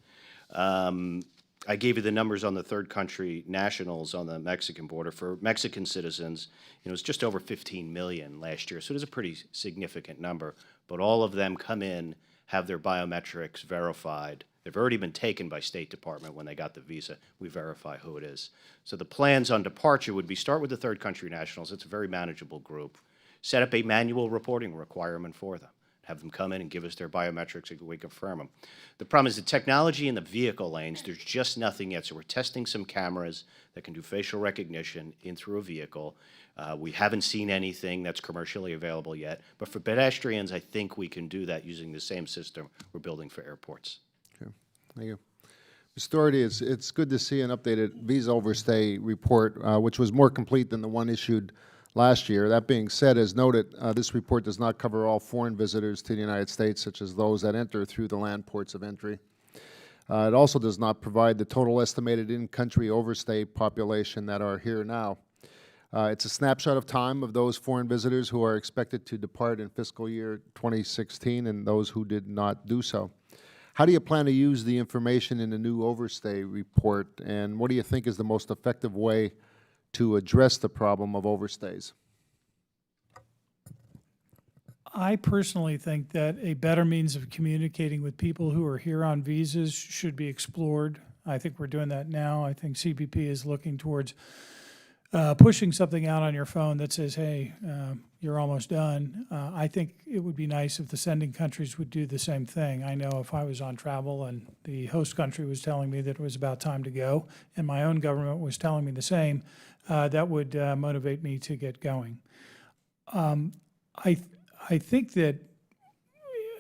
I gave you the numbers on the third country nationals on the Mexican border. For Mexican citizens, it was just over 15 million last year, so it is a pretty significant number. But all of them come in, have their biometrics verified. They've already been taken by State Department when they got the visa. We verify who it is. So the plans on departure would be start with the third country nationals. It's a very manageable group. Set up a manual reporting requirement for them. Have them come in and give us their biometrics and we confirm them. The problem is the technology in the vehicle lanes, there's just nothing yet. So we're testing some cameras that can do facial recognition in through a vehicle. We haven't seen anything that's commercially available yet. But for pedestrians, I think we can do that using the same system we're building for airports. Okay, thank you. Mr. Doherty, it's good to see an updated visa overstay report, which was more complete than the one issued last year. That being said, as noted, this report does not cover all foreign visitors to the United States, such as those that enter through the land ports of entry. It also does not provide the total estimated in-country overstay population that are here now. It's a snapshot of time of those foreign visitors who are expected to depart in fiscal year 2016 and those who did not do so. How do you plan to use the information in the new overstay report, and what do you think is the most effective way to address the problem of overstays? I personally think that a better means of communicating with people who are here on visas should be explored. I think we're doing that now. I think CBP is looking towards pushing something out on your phone that says, hey, you're almost done. I think it would be nice if the sending countries would do the same thing. I know if I was on travel and the host country was telling me that it was about time to go, and my own government was telling me the same, that would motivate me to get going. I think that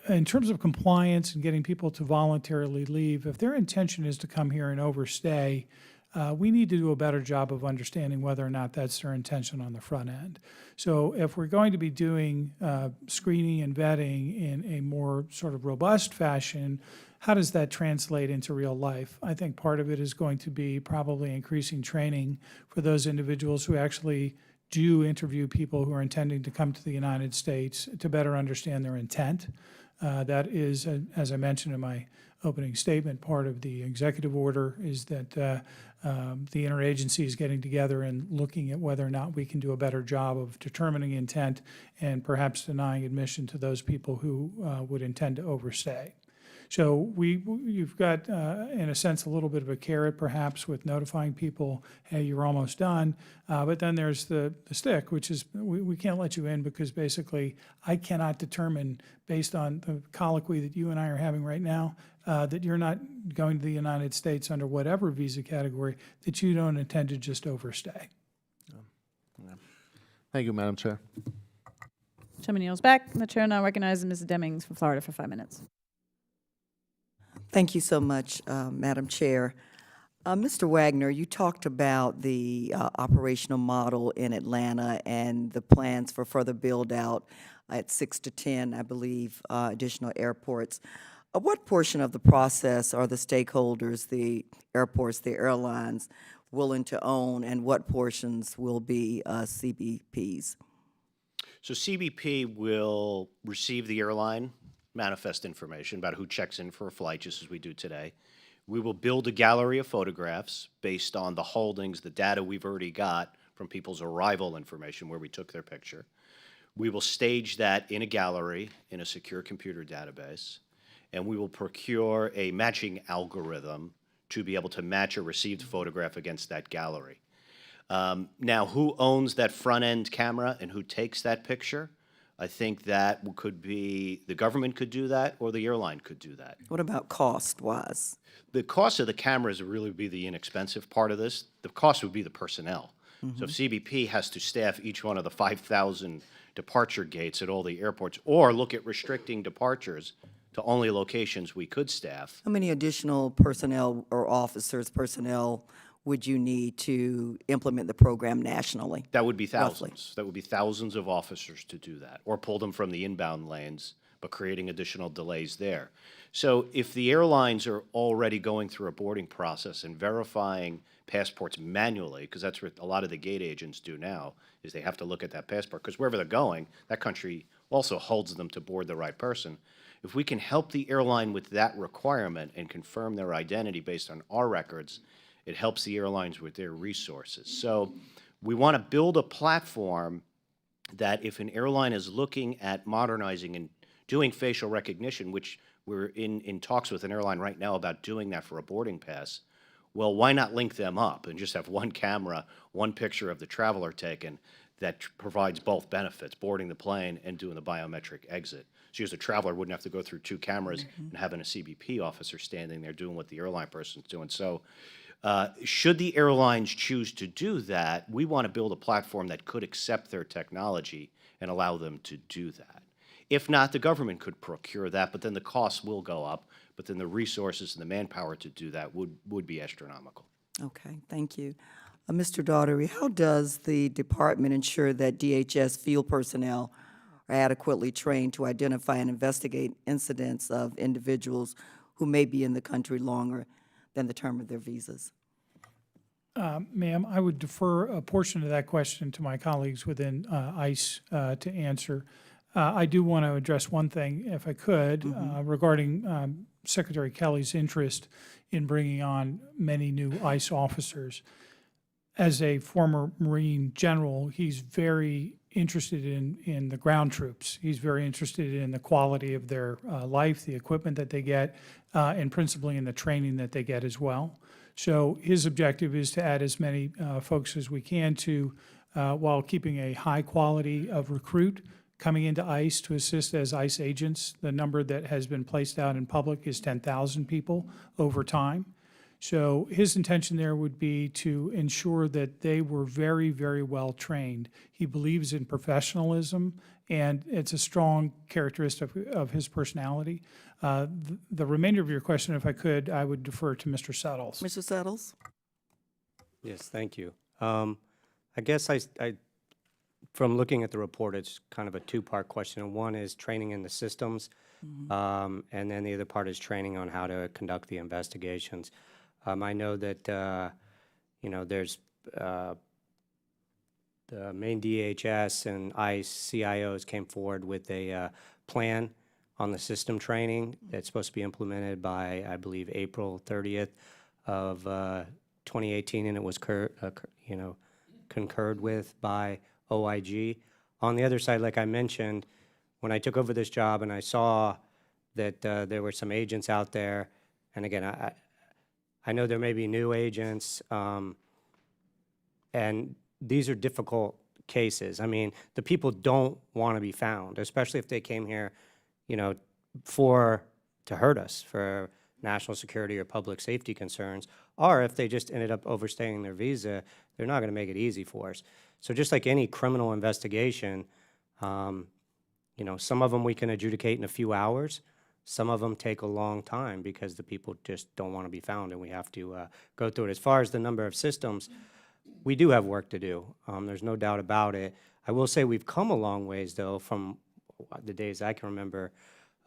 in terms of compliance and getting people to voluntarily leave, if their intention is to come here and overstay, we need to do a better job of understanding whether or not that's their intention on the front end. So if we're going to be doing screening and vetting in a more sort of robust fashion, how does that translate into real life? I think part of it is going to be probably increasing training for those individuals who actually do interview people who are intending to come to the United States to better understand their intent. That is, as I mentioned in my opening statement, part of the executive order is that the interagency is getting together and looking at whether or not we can do a better job of determining intent and perhaps denying admission to those people who would intend to overstay. So you've got, in a sense, a little bit of a carrot perhaps with notifying people, hey, you're almost done. But then there's the stick, which is we can't let you in because basically I cannot determine based on the colloquy that you and I are having right now that you're not going to the United States under whatever visa category, that you don't intend to just overstay. Thank you, Madam Chair. Chairman yields back. The chair now recognizes Mrs. Demings from Florida for 5 minutes. Thank you so much, Madam Chair. Mr. Wagner, you talked about the operational model in Atlanta and the plans for further build-out at 6 to 10, I believe, additional airports. What portion of the process are the stakeholders, the airports, the airlines, willing to own, and what portions will be CBP's? So CBP will receive the airline manifest information about who checks in for a flight, just as we do today. We will build a gallery of photographs based on the holdings, the data we've already got from people's arrival information where we took their picture. We will stage that in a gallery in a secure computer database, and we will procure a matching algorithm to be able to match a received photograph against that gallery. Now, who owns that front-end camera and who takes that picture? I think that could be, the government could do that, or the airline could do that. What about cost-wise? The cost of the cameras would really be the inexpensive part of this. The cost would be the personnel. So if CBP has to staff each one of the 5,000 departure gates at all the airports, or look at restricting departures to only locations we could staff. How many additional personnel or officers, personnel, would you need to implement the program nationally? That would be Roughly. thousands. That would be thousands of officers to do that, or pull them from the inbound lanes, but creating additional delays there. So if the airlines are already going through a boarding process and verifying passports manually, because that's what a lot of the gate agents do now, is they have to look at that passport, because wherever they're going, that country also holds them to board the right person. If we can help the airline with that requirement and confirm their identity based on our records, it helps the airlines with their resources. So we want to build a platform that if an airline is looking at modernizing and doing facial recognition, which we're in talks with an airline right now about doing that for a boarding pass, well, why not link them up and just have one camera, one picture of the traveler taken that provides both benefits, boarding the plane and doing the biometric exit. So as a traveler wouldn't have to go through two cameras and having a CBP officer standing there doing what the airline person's doing. So should the airlines choose to do that, we want to build a platform that could accept their technology and allow them to do that. If not, the government could procure that, but then the costs will go up, but then the resources and the manpower to do that would be astronomical. Okay, thank you. Mr. Daugherty, how does the department ensure that DHS field personnel are adequately trained to identify and investigate incidents of individuals who may be in the country longer than the term of their visas? Ma'am, I would defer a portion of that question to my colleagues within ICE to answer. I do want to address one thing, if I could, regarding Secretary Kelly's interest in bringing on many new ICE officers. As a former Marine general, he's very interested in the ground troops. He's very interested in the quality of their life, the equipment that they get, and principally in the training that they get as well. So his objective is to add as many folks as we can to, while keeping a high quality of recruit coming into ICE to assist as ICE agents. The number that has been placed out in public is 10,000 people over time. So his intention there would be to ensure that they were very, very well trained. He believes in professionalism, and it's a strong characteristic of his personality. The remainder of your question, if I could, I would defer to Mr. Settles. Mr. Settles? Yes, thank you. I guess I from looking at the report, it's kind of a two-part question. One is training in the systems, and then the other part is training on how to conduct the investigations. I know that, there's the main DHS and ICE CIOs came forward with a plan on the system training that's supposed to be implemented by, I believe, April 30th of 2018, and it was concurred with by OIG. On the other side, like I mentioned, when I took over this job and I saw that there were some agents out there, and again, I know there may be new agents, and these are difficult cases. I mean, the people don't want to be found, especially if they came here, to hurt us for national security or public safety concerns, or if they just ended up overstaying their visa, they're not going to make it easy for us. So just like any criminal investigation, some of them we can adjudicate in a few hours. Some of them take a long time because the people just don't want to be found, and we have to go through it. As far as the number of systems, we do have work to do. There's no doubt about it. I will say we've come a long ways, though, from the days I can remember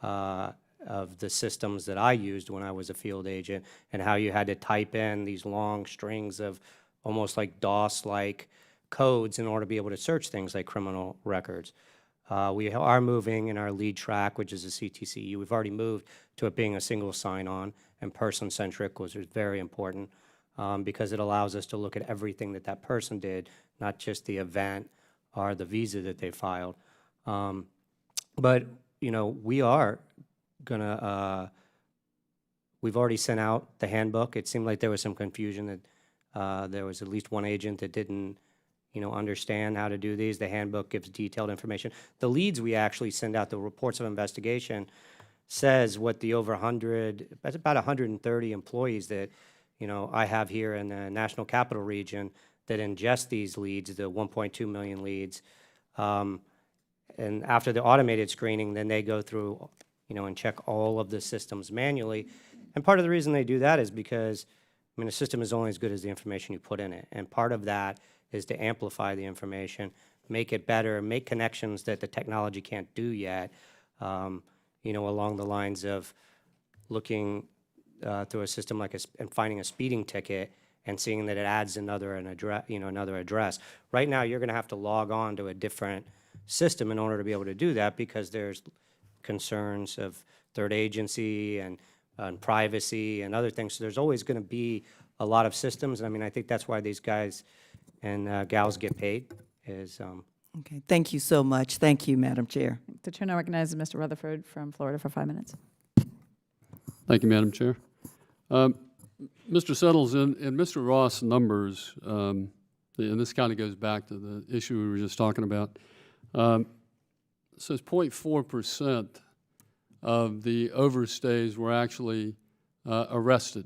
of the systems that I used when I was a field agent, and how you had to type in these long strings of almost like DOS-like codes in order to be able to search things like criminal records. We are moving in our lead track, which is a CTCU. We've already moved to it being a single sign-on and person-centric, which is very important because it allows us to look at everything that that person did, not just the event or the visa that they filed. But, we are gonna, we've already sent out the handbook. It seemed like there was some confusion that there was at least one agent that didn't understand how to do these. The handbook gives detailed information. The leads we actually send out, the reports of investigation, says what the over 100, that's about 130 employees that, I have here in the National Capital Region that ingest these leads, the 1.2 million leads. And after the automated screening, then they go through, and check all of the systems manually. And part of the reason they do that is because, a system is only as good as the information you put in it. And part of that is to amplify the information, make it better, make connections that the technology can't do yet, along the lines of looking through a system like and finding a speeding ticket and seeing that it adds another address. Right now, you're going to have to log on to a different system in order to be able to do that because there's concerns of third agency and privacy and other things. So there's always going to be a lot of systems. I mean, I think that's why these guys and gals get paid is, Okay, thank you so much. Thank you, Madam Chair. The chair now recognizes Mr. Rutherford from Florida for 5 minutes. Thank you, Madam Chair. Mr. Settles, in Mr. Ross' numbers, and this kind of goes back to the issue we were just talking about, it says 0.4% of the overstays were actually arrested.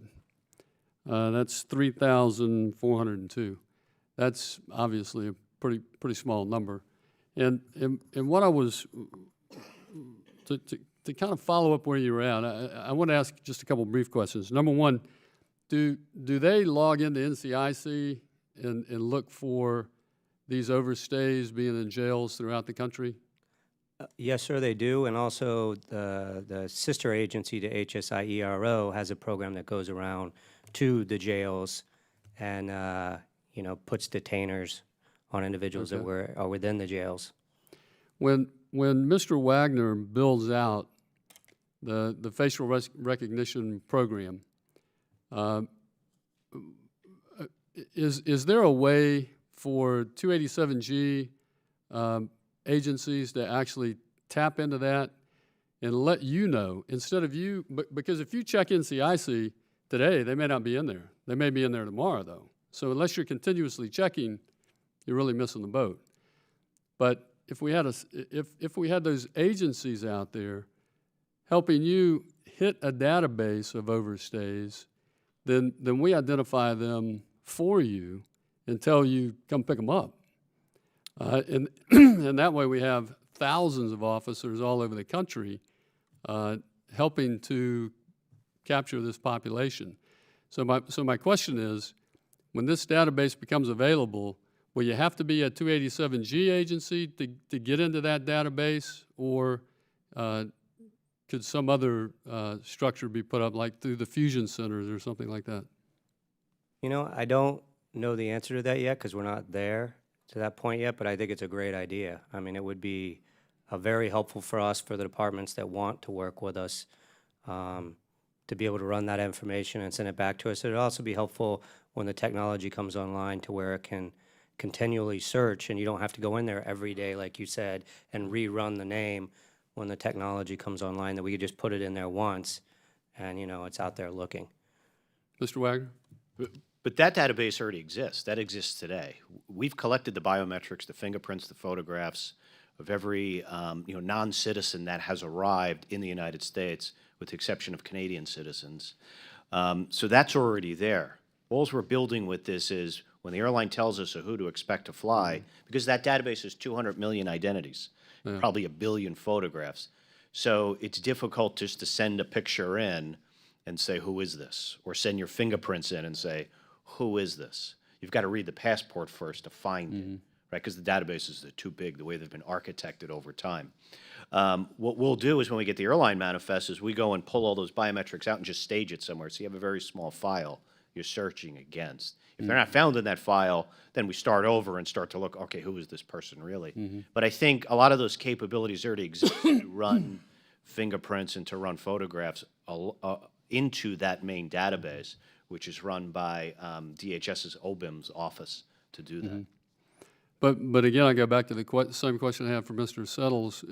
That's 3,402. That's obviously a pretty small number. And what I was, to kind of follow up where you were at, I want to ask just a couple brief questions. Number one, do they log into NCIC and look for these overstays being in jails throughout the country? yes, sir, they do. And also the sister agency to HSIERO has a program that goes around to the jails and, you know, puts detainers on individuals that are within the jails. When Mr. Wagner builds out the facial recognition program, is there a way for 287G agencies to actually tap into that and let you know, instead of you, because if you check NCIC today, they may not be in there. They may be in there tomorrow, though. So unless you're continuously checking, you're really missing the boat. But if we had if we had those agencies out there helping you hit a database of overstays, then we identify them for you and tell you come pick them up. And and that way we have thousands of officers all over the country helping to capture this population. So my question is, when this database becomes available, will you have to be a 287G agency to get into that database, or could some other structure be put up, like through the fusion centers or something like that? You know, I don't know the answer to that yet because we're not there to that point yet, but I think it's a great idea. I mean, it would be very helpful for us, for the departments that want to work with us, to be able to run that information and send it back to us. It would also be helpful when the technology comes online to where it can continually search and you don't have to go in there every day, like you said, and rerun the name when the technology comes online, that we could just put it in there once and, you know, it's out there looking. Mr. Wagner? But that database already exists. That exists today. We've collected the biometrics, the fingerprints, the photographs of every non-citizen that has arrived in the United States, with the exception of Canadian citizens. So that's already there. All we're building with this is when the airline tells us who to expect to fly, because that database is 200 million identities, probably 1 billion photographs. So it's difficult just to send a picture in and say, who is this? Or send your fingerprints in and say, who is this? You've got to read the passport first to find it, right? Because the databases are too big, the way they've been architected over time. What we'll do is when we get the airline manifest is we go and pull all those biometrics out and just stage it somewhere. So you have a very small file you're searching against. If they're not found in that file, then we start over and start to look, okay, who is this person really? But I think a lot of those capabilities already exist to run fingerprints and to run photographs into that main database, which is run by DHS's OBIM's office to do that. But again, I go back to the same question I have for Mr. Settles.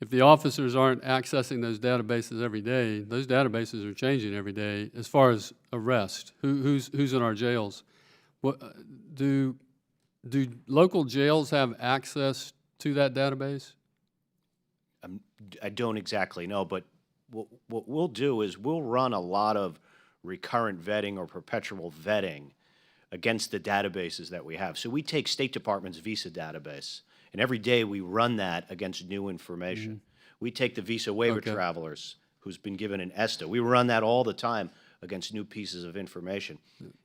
If the officers aren't accessing those databases every day, those databases are changing every day as far as arrest, who's in our jails. What, do local jails have access to that database? I don't exactly know, but what we'll do is we'll run a lot of recurrent vetting or perpetual vetting against the databases that we have. So we take State Department's visa database, and every day we run that against new information. We take the visa waiver travelers who's been given an ESTA. We run that all the time against new pieces of information.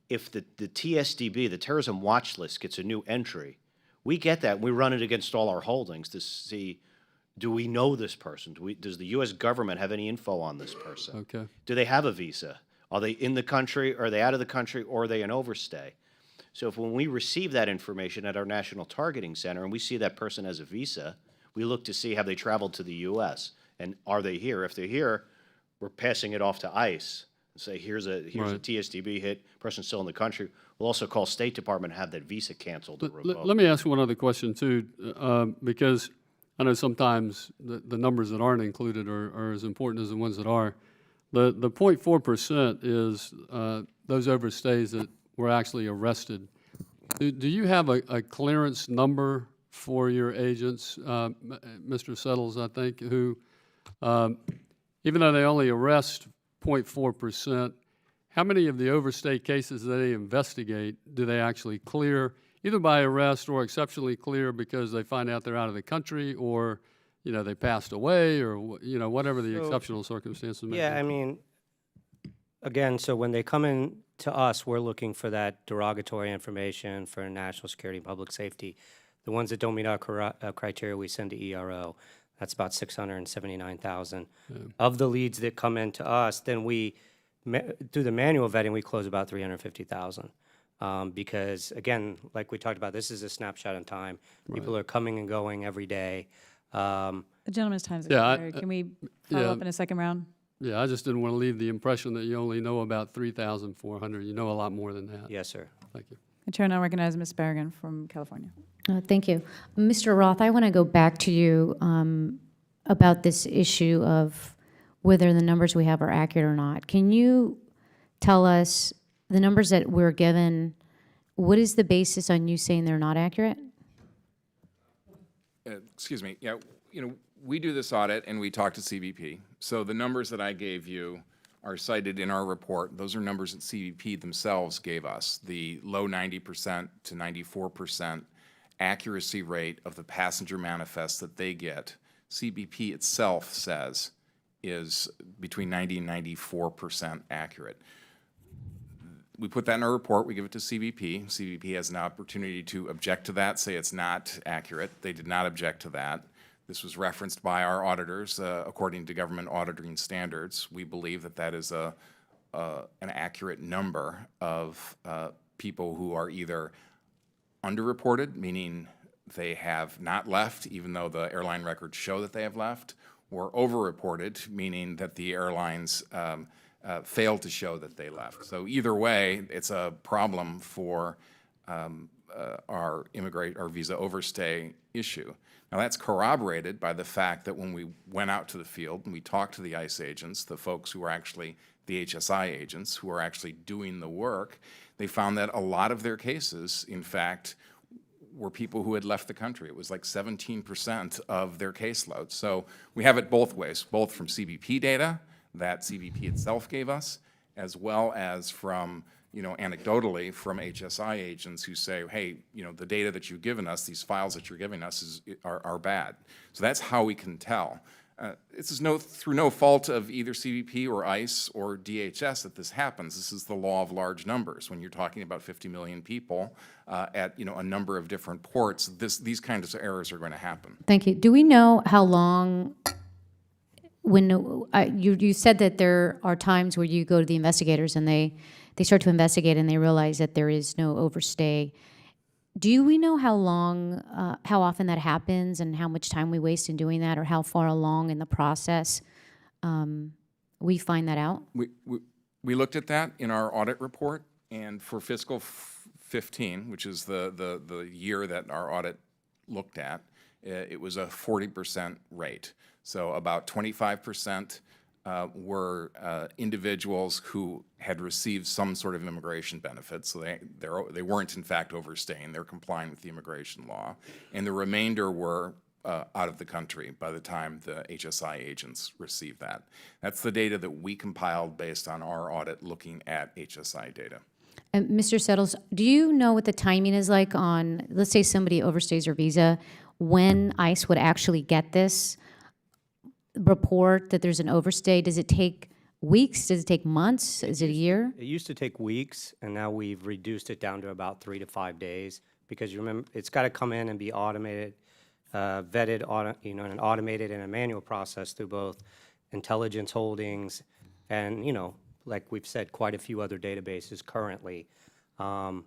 If the TSDB, the Terrorism Watch List, gets a new entry, we get that and we run it against all our holdings to see, do we know this person? Does the U.S. government have any info on this person? Okay. Do they have a visa? Are they in the country? Are they out of the country? Or are they an overstay? So if when we receive that information at our National Targeting Center and we see that person has a visa, We look to see have they traveled to the U.S. and are they here? If they're here, we're passing it off to ICE and say, here's a Right. TSDB hit, person's still in the country. We'll also call State Department and have that visa canceled or revoked. Let me ask you one other question too, because I know sometimes the numbers that aren't included are as important as the ones that are. The 0.4% is those overstays that were actually arrested. Do you have a clearance number for your agents, Mr. Settles, I think, who, even though they only arrest 0.4%, how many of the overstay cases that they investigate do they actually clear, either by arrest or exceptionally clear because they find out they're out of the country, or, you know, they passed away, or, you know, whatever the exceptional circumstances may be? Yeah, I mean, again, so when they come in to us, we're looking for that derogatory information for national security and public safety. The ones that don't meet our criteria, we send to ERO. That's about 679,000. Of the leads that come in to us, then we, through the manual vetting, we close about 350,000. Because again, like we talked about, this is a snapshot in time. People are coming and going every day. The gentleman's time's Yeah, expired. Can we follow up in a second round? Yeah, I just didn't want to leave the impression that you only know about 3,400. You know a lot more than that. Yes, sir. Thank you. The chair now recognizes Ms. Berrigan from California. Thank you. Mr. Roth, I want to go back to you about this issue of whether the numbers we have are accurate or not. Can you tell us the numbers that we're given, what is the basis on you saying they're not accurate? Excuse me, yeah, you know, we do this audit and we talk to CBP. So the numbers that I gave you are cited in our report. Those are numbers that CBP themselves gave us. The low 90% to 94% accuracy rate of the passenger manifest that they get, CBP itself says is between 90 and 94% accurate. We put that in our report, we give it to CBP. CBP has an opportunity to object to that, say it's not accurate. They did not object to that. This was referenced by our auditors according to government auditing standards. We believe that that is an accurate number of people who are either underreported, meaning they have not left, even though the airline records show that they have left, or overreported, meaning that the airlines failed to show that they left. So either way, it's a problem for our visa overstay issue. Now that's corroborated by the fact that when we went out to the field and we talked to the ICE agents, the folks who are actually the HSI agents who are actually doing the work, they found that a lot of their cases, in fact, were people who had left the country. It was like 17% of their caseload. So we have it both ways, both from CBP data that CBP itself gave us, as well as from, you know, anecdotally from HSI agents who say, hey, you know, the data that you've given us, these files that you're giving us are bad. So that's how we can tell. This is through no fault of either CBP or ICE or DHS that this happens. This is the law of large numbers. When you're talking about 50 million people at, you know, a number of different ports, these kinds of errors are going to happen. Thank you. Do we know how long, when you said that there are times where you go to the investigators and they start to investigate and they realize that there is no overstay. Do we know how long, how often that happens and how much time we waste in doing that, or how far along in the process we find that out? We looked at that in our audit report, and for fiscal 15, which is the year that our audit looked at, it was a 40% rate. So about 25% were individuals who had received some sort of immigration benefit, so they weren't in fact overstaying, they're complying with the immigration law, and the remainder were out of the country by the time the HSI agents received that. That's the data that we compiled based on our audit looking at HSI data. And Mr. Settles, do you know what the timing is like on, let's say somebody overstays their visa, when ICE would actually get this report that there's an overstay? Does it take weeks? Does it take months? Is it a year? It used to take weeks, and now we've reduced it down to about 3 to 5 days, because you remember, it's got to come in and be automated, vetted, you know, in an automated and a manual process through both intelligence holdings and, you know, like we've said, quite a few other databases currently. And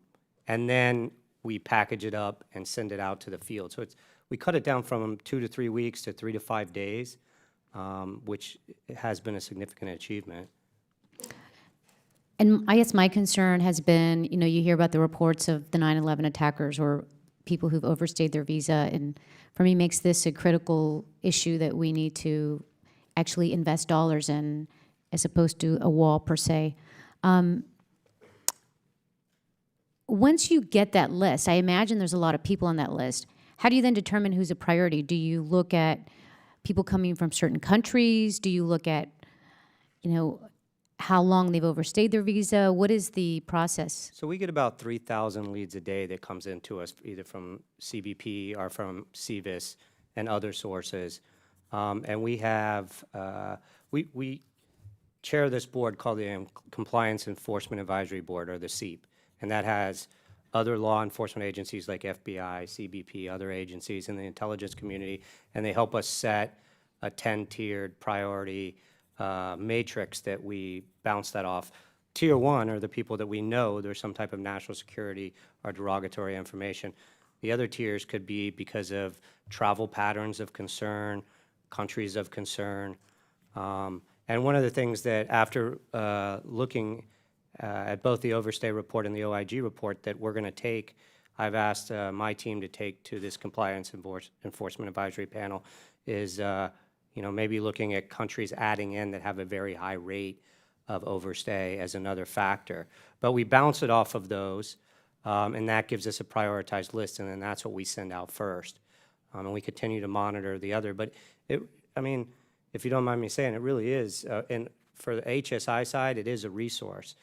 then we package it up and send it out to the field. So we cut it down from 2 to 3 weeks to 3 to 5 days, which has been a significant achievement. And I guess my concern has been, you hear about the reports of the 9/11 attackers or people who've overstayed their visa, and for me, makes this a critical issue that we need to actually invest dollars in, as opposed to a wall per se. Once you get that list, I imagine there's a lot of people on that list. How do you then determine who's a priority? Do you look at people coming from certain countries? Do you look at, how long they've overstayed their visa? What is the process? So we get about 3,000 leads a day that comes into us either from CBP or from CVIS and other sources. And we have, we chair this board called the Compliance Enforcement Advisory Board, or the CEAP. And that has other law enforcement agencies like FBI, CBP, other agencies in the intelligence community, and they help us set a 10-tiered priority matrix that we bounce that off. Tier 1 are the people that we know there's some type of national security or derogatory information. The other tiers could be because of travel patterns of concern, countries of concern. And one of the things that after looking at both the Overstay report and the OIG report that we're going to take, I've asked my team to take to this Compliance Enforcement Advisory Panel is maybe looking at countries adding in that have a very high rate of overstay as another factor. But we bounce it off of those, and that gives us a prioritized list, and then that's what we send out first. And we continue to monitor the other. But, if you don't mind me saying, it really is, and for the HSI side, it is a resource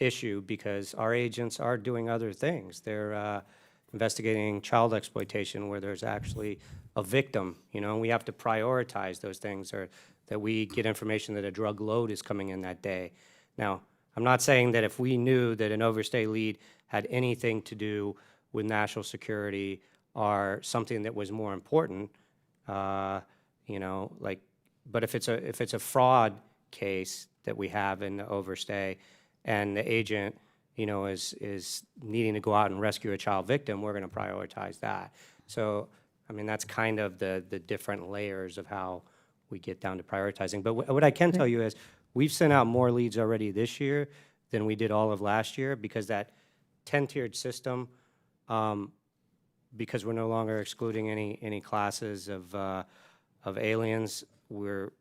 issue because our agents are doing other things. They're investigating child exploitation where there's actually a victim, and we have to prioritize those things, or that we get information that a drug load is coming in that day. Now, I'm not saying that if we knew that an overstay lead had anything to do with national security or something that was more important, but if it's a fraud case that we have in the overstay and the agent, is needing to go out and rescue a child victim, we're going to prioritize that. So, that's kind of the different layers of how we get down to prioritizing. But what I can tell you is we've sent out more leads already this year than we did all of last year because that 10-tiered system, because we're no longer excluding any classes of aliens, we're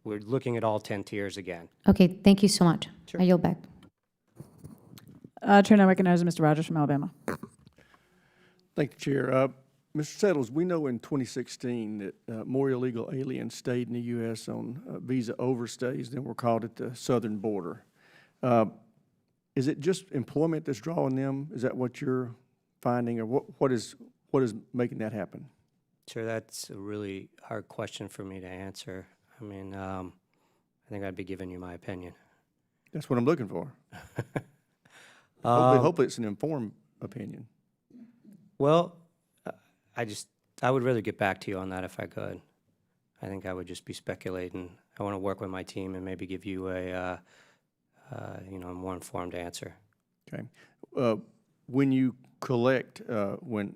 looking at all 10 tiers again. Okay, thank you so much. Sure. I yield back. Chair now recognizes Mr. Rogers from Alabama. Thank you, Chair. Mr. Settles, we know in 2016 that more illegal aliens stayed in the U.S. on visa overstays than were caught at the southern border. Is it just employment that's drawing them? Is that what you're finding, or what is making that happen? Sure, that's a really hard question for me to answer. I think I'd be giving you my opinion. That's what I'm looking for. Hopefully it's an informed opinion. Well, I would rather get back to you on that if I could. I think I would just be speculating. I want to work with my team and maybe give you a more informed answer. Okay. When you collect, when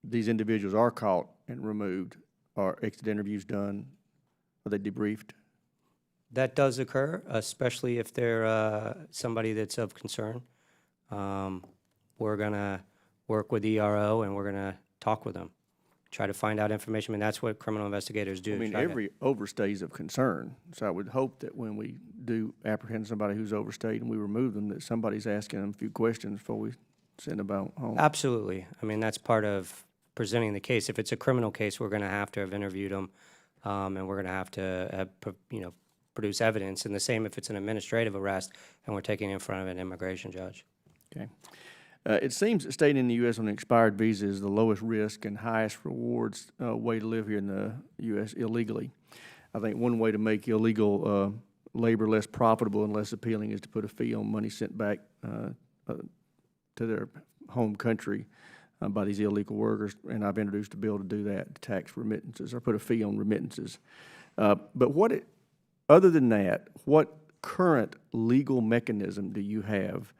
these individuals are caught and removed, are exit interviews done? Are they debriefed? That does occur, especially if they're somebody that's of concern. We're going to work with ERO and we're going to talk with them, try to find out information. And that's what criminal investigators do. Every overstay is of concern. So I would hope that when we do apprehend somebody who's overstayed and we remove them, that somebody's asking them a few questions before we send them out home. Absolutely. That's part of presenting the case. If it's a criminal case, we're going to have interviewed them, and we're going to have to produce evidence. And the same if it's an administrative arrest and we're taking it in front of an immigration judge. Okay. It seems that staying in the U.S. on an expired visa is the lowest risk and highest rewards way to live here in the U.S. illegally. I think one way to make illegal labor less profitable and less appealing is to put a fee on money sent back to their home country by these illegal workers, and I've introduced a bill to do that, to tax remittances, or put a fee on remittances. But other than that, what current legal mechanism do you have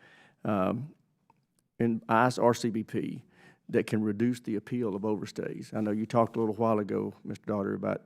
in ICE or CBP that can reduce the appeal of overstays? I know you talked a little while ago, Mr. Daughter, about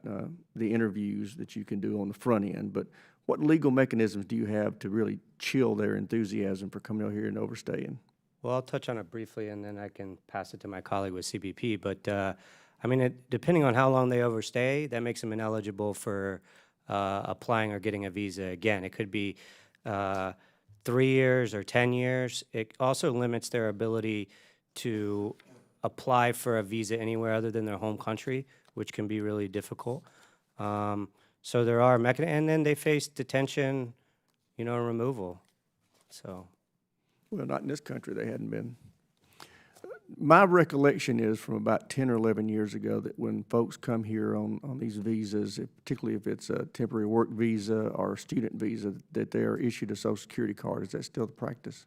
the interviews that you can do on the front end, but what legal mechanisms do you have to really chill their enthusiasm for coming out here and overstaying? Well, I'll touch on it briefly, and then I can pass it to my colleague with CBP. But, I mean, depending on how long they overstay, that makes them ineligible for applying or getting a visa again. It could be 3 years or 10 years. It also limits their ability to apply for a visa anywhere other than their home country, which can be really difficult. So there are mechanisms, and then they face detention, you know, removal. So. Well, not in this country, they hadn't been. My recollection is from about 10 or 11 years ago that when folks come here on these visas, particularly if it's a temporary work visa or a student visa, that they are issued a Social Security card. Is that still the practice?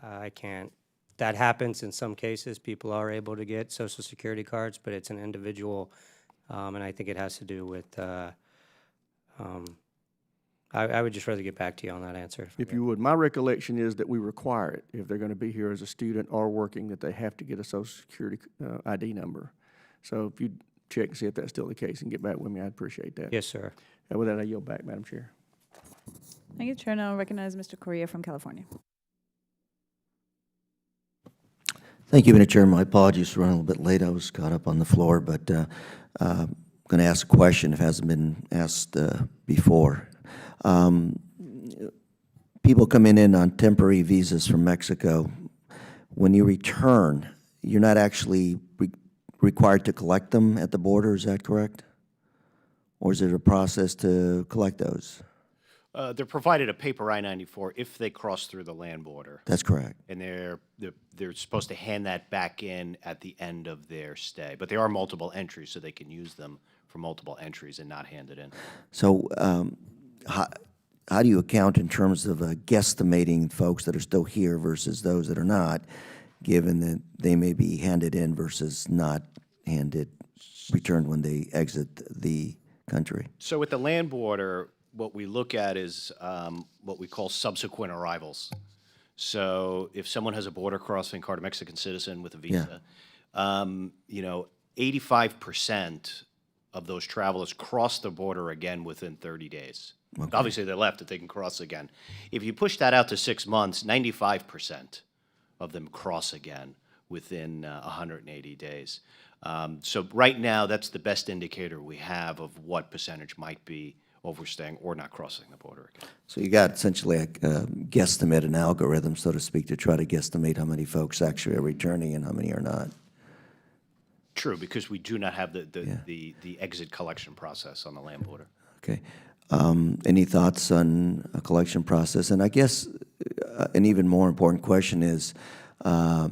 I can't. That happens in some cases. People are able to get Social Security cards, but it's an individual, and I think it has to do with, I would just rather get back to you on that answer. If you would. My recollection is that we require it if they're going to be here as a student or working, that they have to get a Social Security ID number. So if you check and see if that's still the case and get back with me, I'd appreciate that. Yes, sir. And with that, I yield back, Madam Chair. Thank you, Chair. Now I recognize Mr. Correa from California. Thank you, Madam Chair. My apologies for running a little bit late. I was caught up on the floor, but I'm going to ask a question if it hasn't been asked before. People coming in on temporary visas from Mexico, when you return, you're not actually required to collect them at the border, is that correct? Or is there a process to collect those? They're provided a paper I-94 if they cross through the land border. That's correct. And they're supposed to hand that back in at the end of their stay. But there are multiple entries, so they can use them for multiple entries and not hand it in. So how do you account in terms of guesstimating folks that are still here versus those that are not, given that they may be handed in versus not returned when they exit the country? So with the land border, what we look at is what we call subsequent arrivals. So if someone has a border crossing card, a Mexican citizen with a visa, 85% of those travelers cross the border again within 30 days. Okay. Obviously, they left if they can cross again. If you push that out to 6 months, 95% of them cross again within 180 days. So right now, that's the best indicator we have of what percentage might be overstaying or not crossing the border again. So you got essentially a guesstimate, an algorithm, so to speak, to try to guesstimate how many folks actually are returning and how many are not. True, because we do not have the exit collection process on the land border. Okay. Any thoughts on a collection process? And I guess an even more important question is, how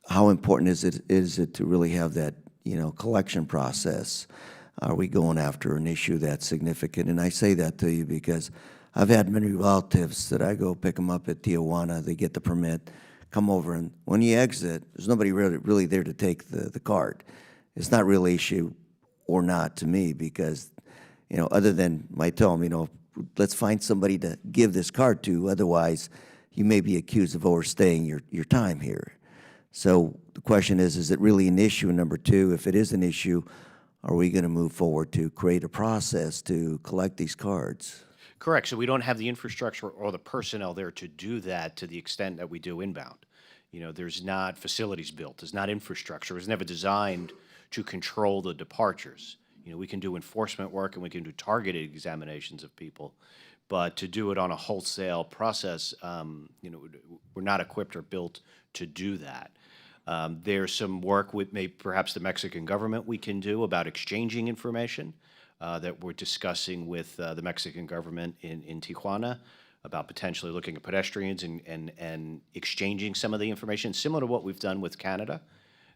important is it to really have that, collection process? Are we going after an issue that's significant? And I say that to you because I've had many relatives that I go pick them up at Tijuana, they get the permit, come over, and when you exit, there's nobody really there to take the card. It's not really issue or not to me because, other than might tell them, let's find somebody to give this card to, otherwise you may be accused of overstaying your time here. So the question is it really an issue? And number two, if it is an issue, are we going to move forward to create a process to collect these cards? Correct. So we don't have the infrastructure or the personnel there to do that to the extent that we do inbound. There's not facilities built. There's not infrastructure. It was never designed to control the departures. We can do enforcement work and we can do targeted examinations of people, but to do it on a wholesale process, we're not equipped or built to do that. There's some work with perhaps the Mexican government we can do about exchanging information that we're discussing with the Mexican government in Tijuana about potentially looking at pedestrians and exchanging some of the information, similar to what we've done with Canada,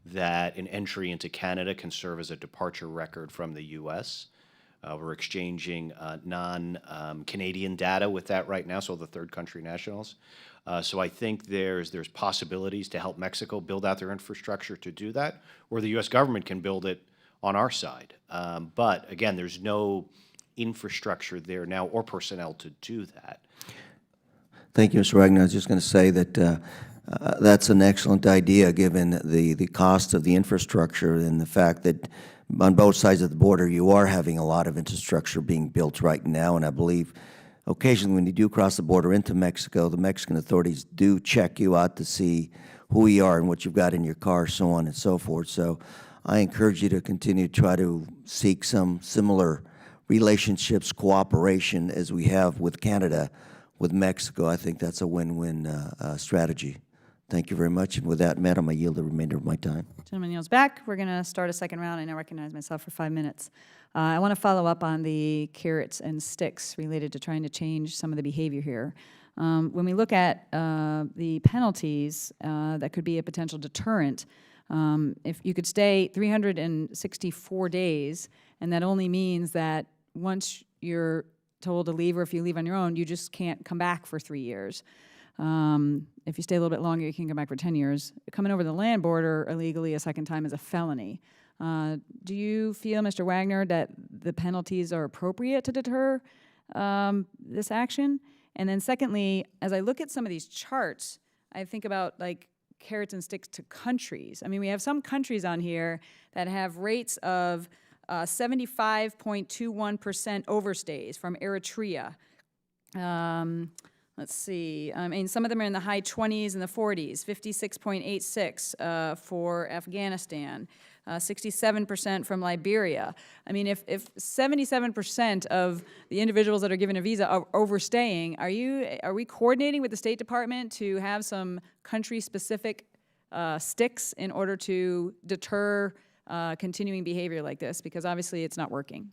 that an entry into Canada can serve as a departure record from the U.S. We're exchanging non-Canadian data with that right now, so the third country nationals. So I think there's possibilities to help Mexico build out their infrastructure to do that, or the U.S. government can build it on our side. But again, there's no infrastructure there now or personnel to do that. Thank you, Mr. Wagner. I was just going to say that That's an excellent idea, given the cost of the infrastructure and the fact that on both sides of the border, you are having a lot of infrastructure being built right now, and I believe occasionally when you do cross the border into Mexico, the Mexican authorities do check you out to see who you are and what you've got in your car, so on and so forth. So I encourage you to continue to try to seek some similar relationships, cooperation as we have with Canada, with Mexico. I think that's a win-win strategy. Thank you very much. And with that, Madam, I yield the remainder of my time. Gentleman yields back. We're going to start a second round. I now recognize myself for 5 minutes. I want to follow up on the carrots and sticks related to trying to change some of the behavior here. When we look at the penalties, that could be a potential deterrent. If you could stay 364 days, and that only means that once you're told to leave, or if you leave on your own, you just can't come back for 3 years. If you stay a little bit longer, you can come back for 10 years. Coming over the land border illegally a second time is a felony. Do you feel, Mr. Wagner, that the penalties are appropriate to deter this action? And then secondly, as I look at some of these charts, I think about like carrots and sticks to countries. I mean, we have some countries on here that have rates of 75.21% overstays from Eritrea. Let's see, I mean, some of them are in the high 20s and the 40s, 56.86 for Afghanistan, 67% from Liberia. I mean, if 77% of the individuals that are given a visa are overstaying, are we coordinating with the State Department to have some country-specific sticks in order to deter continuing behavior like this? Because obviously it's not working.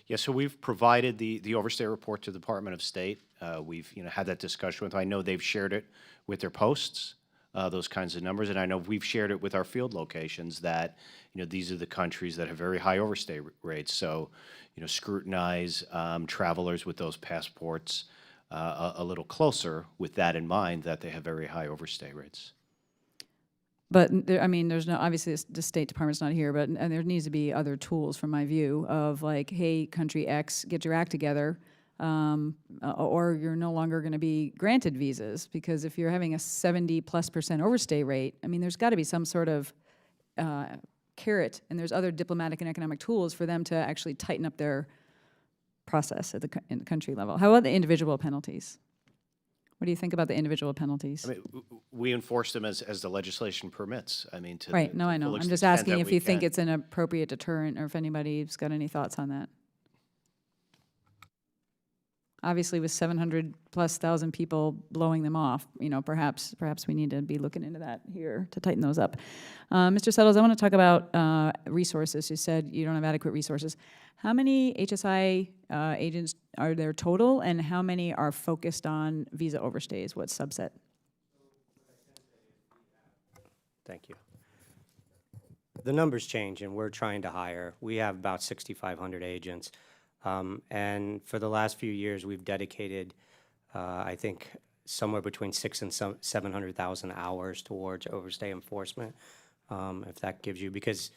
Yeah, so we've provided the overstay report to the Department of State. We've had that discussion with them. I know they've shared it with their posts, those kinds of numbers, and I know we've shared it with our field locations that these are the countries that have very high overstay rates. So scrutinize travelers with those passports a little closer with that in mind, that they have very high overstay rates. But there, I mean, there's no, obviously the State Department's not here, but and there needs to be other tools from my view of like, hey, country X, get your act together, or you're no longer going to be granted visas, because if you're having a 70+% overstay rate, I mean, there's got to be some sort of carrot, and there's other diplomatic and economic tools for them to actually tighten up their process at in the country level. How about the individual penalties? What do you think about the individual penalties? I mean, we enforce them as the legislation permits. I mean, Right, the no, I know. I'm fullest just extent asking that if we you think can. it's an appropriate deterrent, or if anybody's got any thoughts on that. Obviously, with 700,000+ people blowing them off, perhaps we need to be looking into that here to tighten those up. Mr. Settles, I want to talk about resources. You said you don't have adequate resources. How many HSI agents are there total, and how many are focused on visa overstays? What subset? Thank you. The numbers change, and we're trying to hire. We have about 6,500 agents. And for the last few years, we've dedicated, I think, somewhere between 600,000 and 700,000 hours towards overstay enforcement, if that gives you, because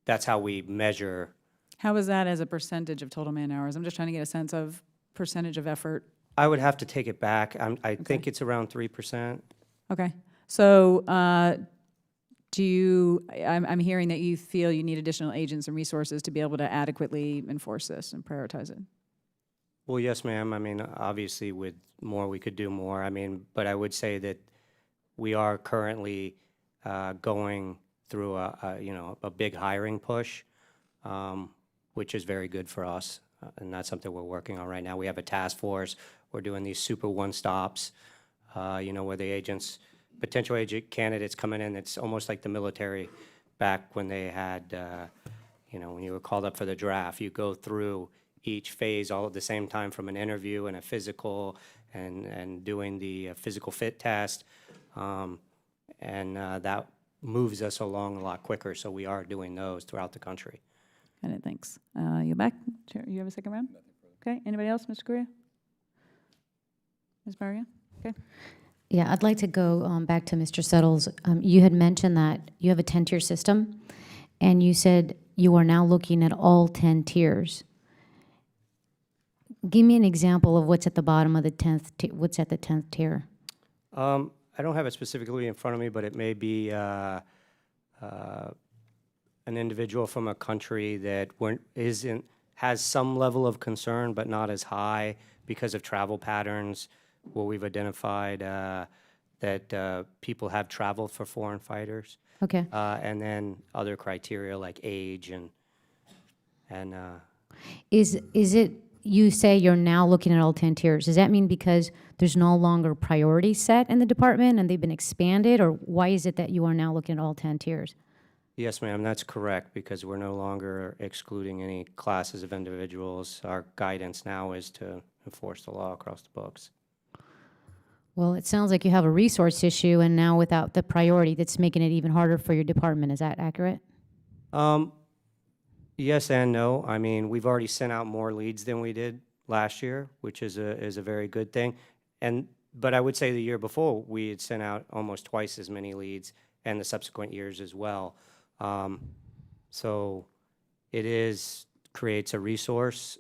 that's how we measure. How is that as a percentage of total man hours? I'm just trying to get a sense of percentage of effort. I would have to take it back. I think it's around 3%. Okay. So I'm hearing that you feel you need additional agents and resources to be able to adequately enforce this and prioritize it. Well, yes, ma'am. I mean, obviously, with more, we could do more. I mean, but I would say that we are currently going through a big hiring push, which is very good for us, and that's something we're working on right now. We have a task force. We're doing these super one-stops, where the potential agent candidates coming in. It's almost like the military back when they had, when you were called up for the draft. You go through each phase all at the same time, from an interview and a physical and doing the physical fit test. That moves us along a lot quicker, so we are doing those throughout the country. Got it, thanks. You back? Chair, you have a second round? Okay, anybody else, Mr. Correa? Ms. Maria? Okay. Yeah, I'd like to go back to Mr. Settles. You had mentioned that you have a 10-tier system, and you said you are now looking at all 10 tiers. Give me an example of what's at the bottom of the 10th, what's at the 10th tier. I don't have it specifically in front of me, but it may be an individual from a country that has some level of concern, but not as high because of travel patterns, where we've identified that people have traveled for foreign fighters. Okay. And then other criteria like age and Is it, you say you're now looking at all 10 tiers, does that mean because there's no longer priority set in the department and they've been expanded, or why is it that you are now looking at all 10 tiers? yes, ma'am, that's correct, because we're no longer excluding any classes of individuals. Our guidance now is to enforce the law across the books. Well, it sounds like you have a resource issue, and now without the priority, that's making it even harder for your department. Is that accurate? Yes and no. I mean, we've already sent out more leads than we did last year, which is a very good thing. But I would say the year before, we had sent out almost twice as many leads, and the subsequent years as well. So it creates a resource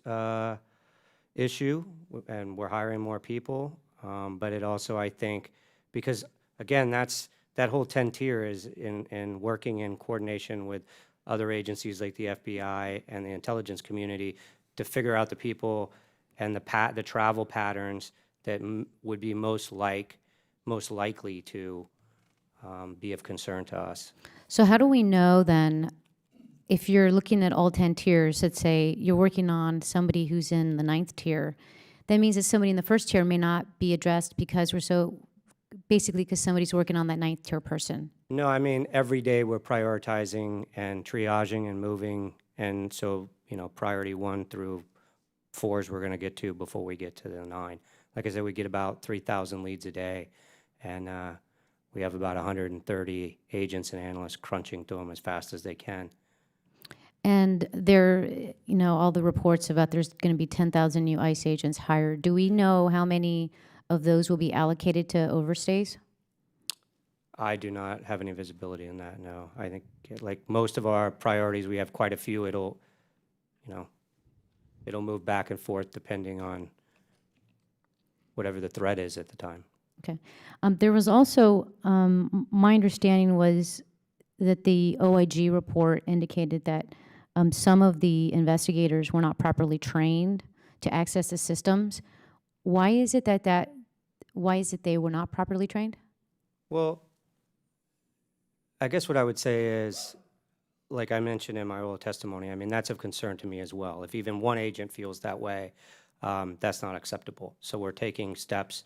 issue, and we're hiring more people. But it also, I think, because again, that whole 10 tier is in working in coordination with other agencies like the FBI and the intelligence community to figure out the people and the travel patterns that would be most likely to be of concern to us. So how do we know then, if you're looking at all 10 tiers, let's say you're working on somebody who's in the 9th tier, that means that somebody in the 1st tier may not be addressed because because somebody's working on that 9th tier person? No, I mean, every day we're prioritizing and triaging and moving, and so, priority 1 through 4s we're going to get to before we get to the 9. Like I said, we get about 3,000 leads a day, and we have about 130 agents and analysts crunching through them as fast as they can. And all the reports about there's going to be 10,000 new ICE agents hired. Do we know how many of those will be allocated to overstays? I do not have any visibility in that, no. I think, like most of our priorities, we have quite a few. It'll move back and forth depending on whatever the threat is at the time. Okay. There was also, my understanding was that the OIG report indicated that some of the investigators were not properly trained to access the systems. Why is it they were not properly trained? Well, I guess what I would say is, like I mentioned in my oral testimony, I mean, that's of concern to me as well. If even one agent feels that way, that's not acceptable. So we're taking steps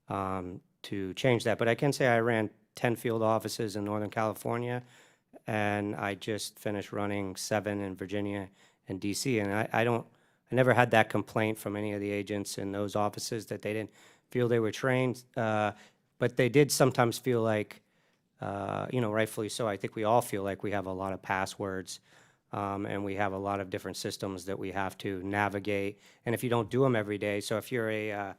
to change that. But I can say I ran 10 field offices in Northern California, and I just finished running 7 in Virginia and DC. And I never had that complaint from any of the agents in those offices that they didn't feel they were trained. But they did sometimes feel like, rightfully so, I think we all feel like we have a lot of passwords, and we have a lot of different systems that we have to navigate. And if you don't do them every day, so if you're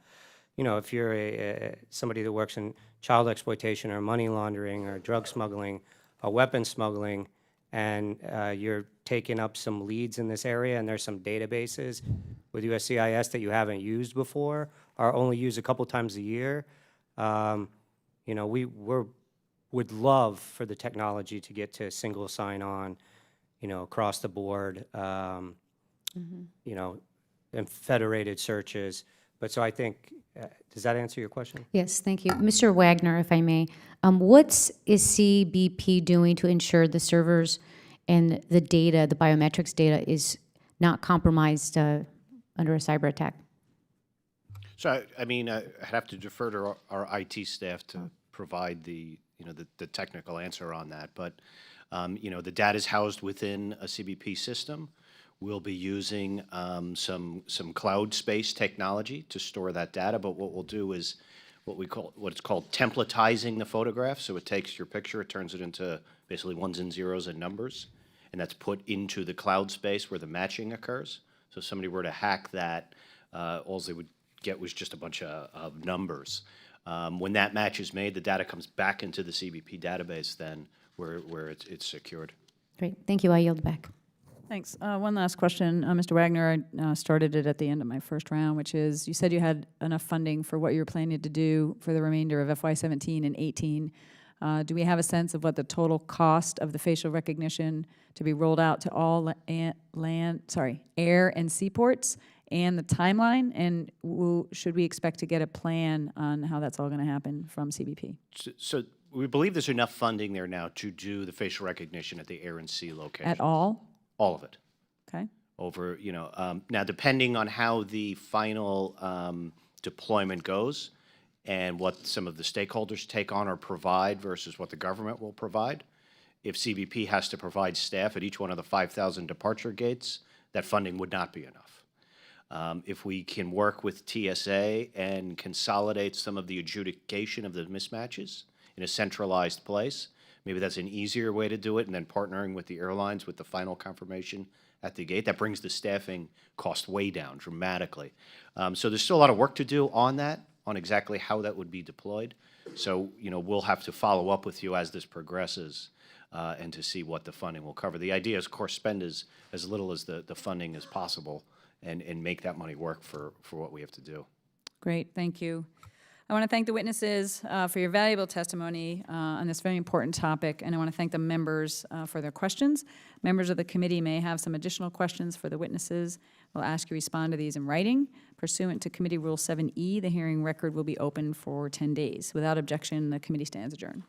somebody that works in child exploitation or money laundering or drug smuggling or weapon smuggling, and you're taking up some leads in this area, and there's some databases with USCIS that you haven't used before or only use a couple times a year, we would love for the technology to get to single sign-on, across the board, and federated searches. But so I think, does that answer your question? Yes, thank you. Mr. Wagner, if I may, what is CBP doing to ensure the servers and the data, the biometrics data, is not compromised under a cyber attack? So, I'd have to defer to our IT staff to provide the technical answer on that. But, the data is housed within a CBP system. We'll be using some cloud space technology to store that data. But what we'll do is what's called templatizing the photograph. So it takes your picture, it turns it into basically ones and zeros and numbers, and that's put into the cloud space where the matching occurs. So if somebody were to hack that, all they would get was just a bunch of numbers. When that match is made, the data comes back into the CBP database then where it's secured. Great, thank you. I yield back. Thanks. One last question, Mr. Wagner. I started it at the end of my first round, which is, you said you had enough funding for what you were planning to do for the remainder of FY17 and 18. Do we have a sense of what the total cost of the facial recognition to be rolled out to all air and seaports, and the timeline? And should we expect to get a plan on how that's all going to happen from CBP? So we believe there's enough funding there now to do the facial recognition at the air and sea location. At all? All of it. Okay. Over, now depending on how the final deployment goes and what some of the stakeholders take on or provide versus what the government will provide, if CBP has to provide staff at each one of the 5,000 departure gates, that funding would not be enough. If we can work with TSA and consolidate some of the adjudication of the mismatches in a centralized place, maybe that's an easier way to do it, and then partnering with the airlines with the final confirmation at the gate. That brings the staffing cost way down dramatically. So there's still a lot of work to do on that, on exactly how that would be deployed. So, we'll have to follow up with you as this progresses and to see what the funding will cover. The idea is, of course, spend as little as the funding as possible and make that money work for what we have to do. Great, thank you. I want to thank the witnesses for your valuable testimony on this very important topic, and I want to thank the members for their questions. Members of the committee may have some additional questions for the witnesses. We'll ask you to respond to these in writing. Pursuant to Committee Rule 7E, the hearing record will be open for 10 days. Without objection, the committee stands adjourned.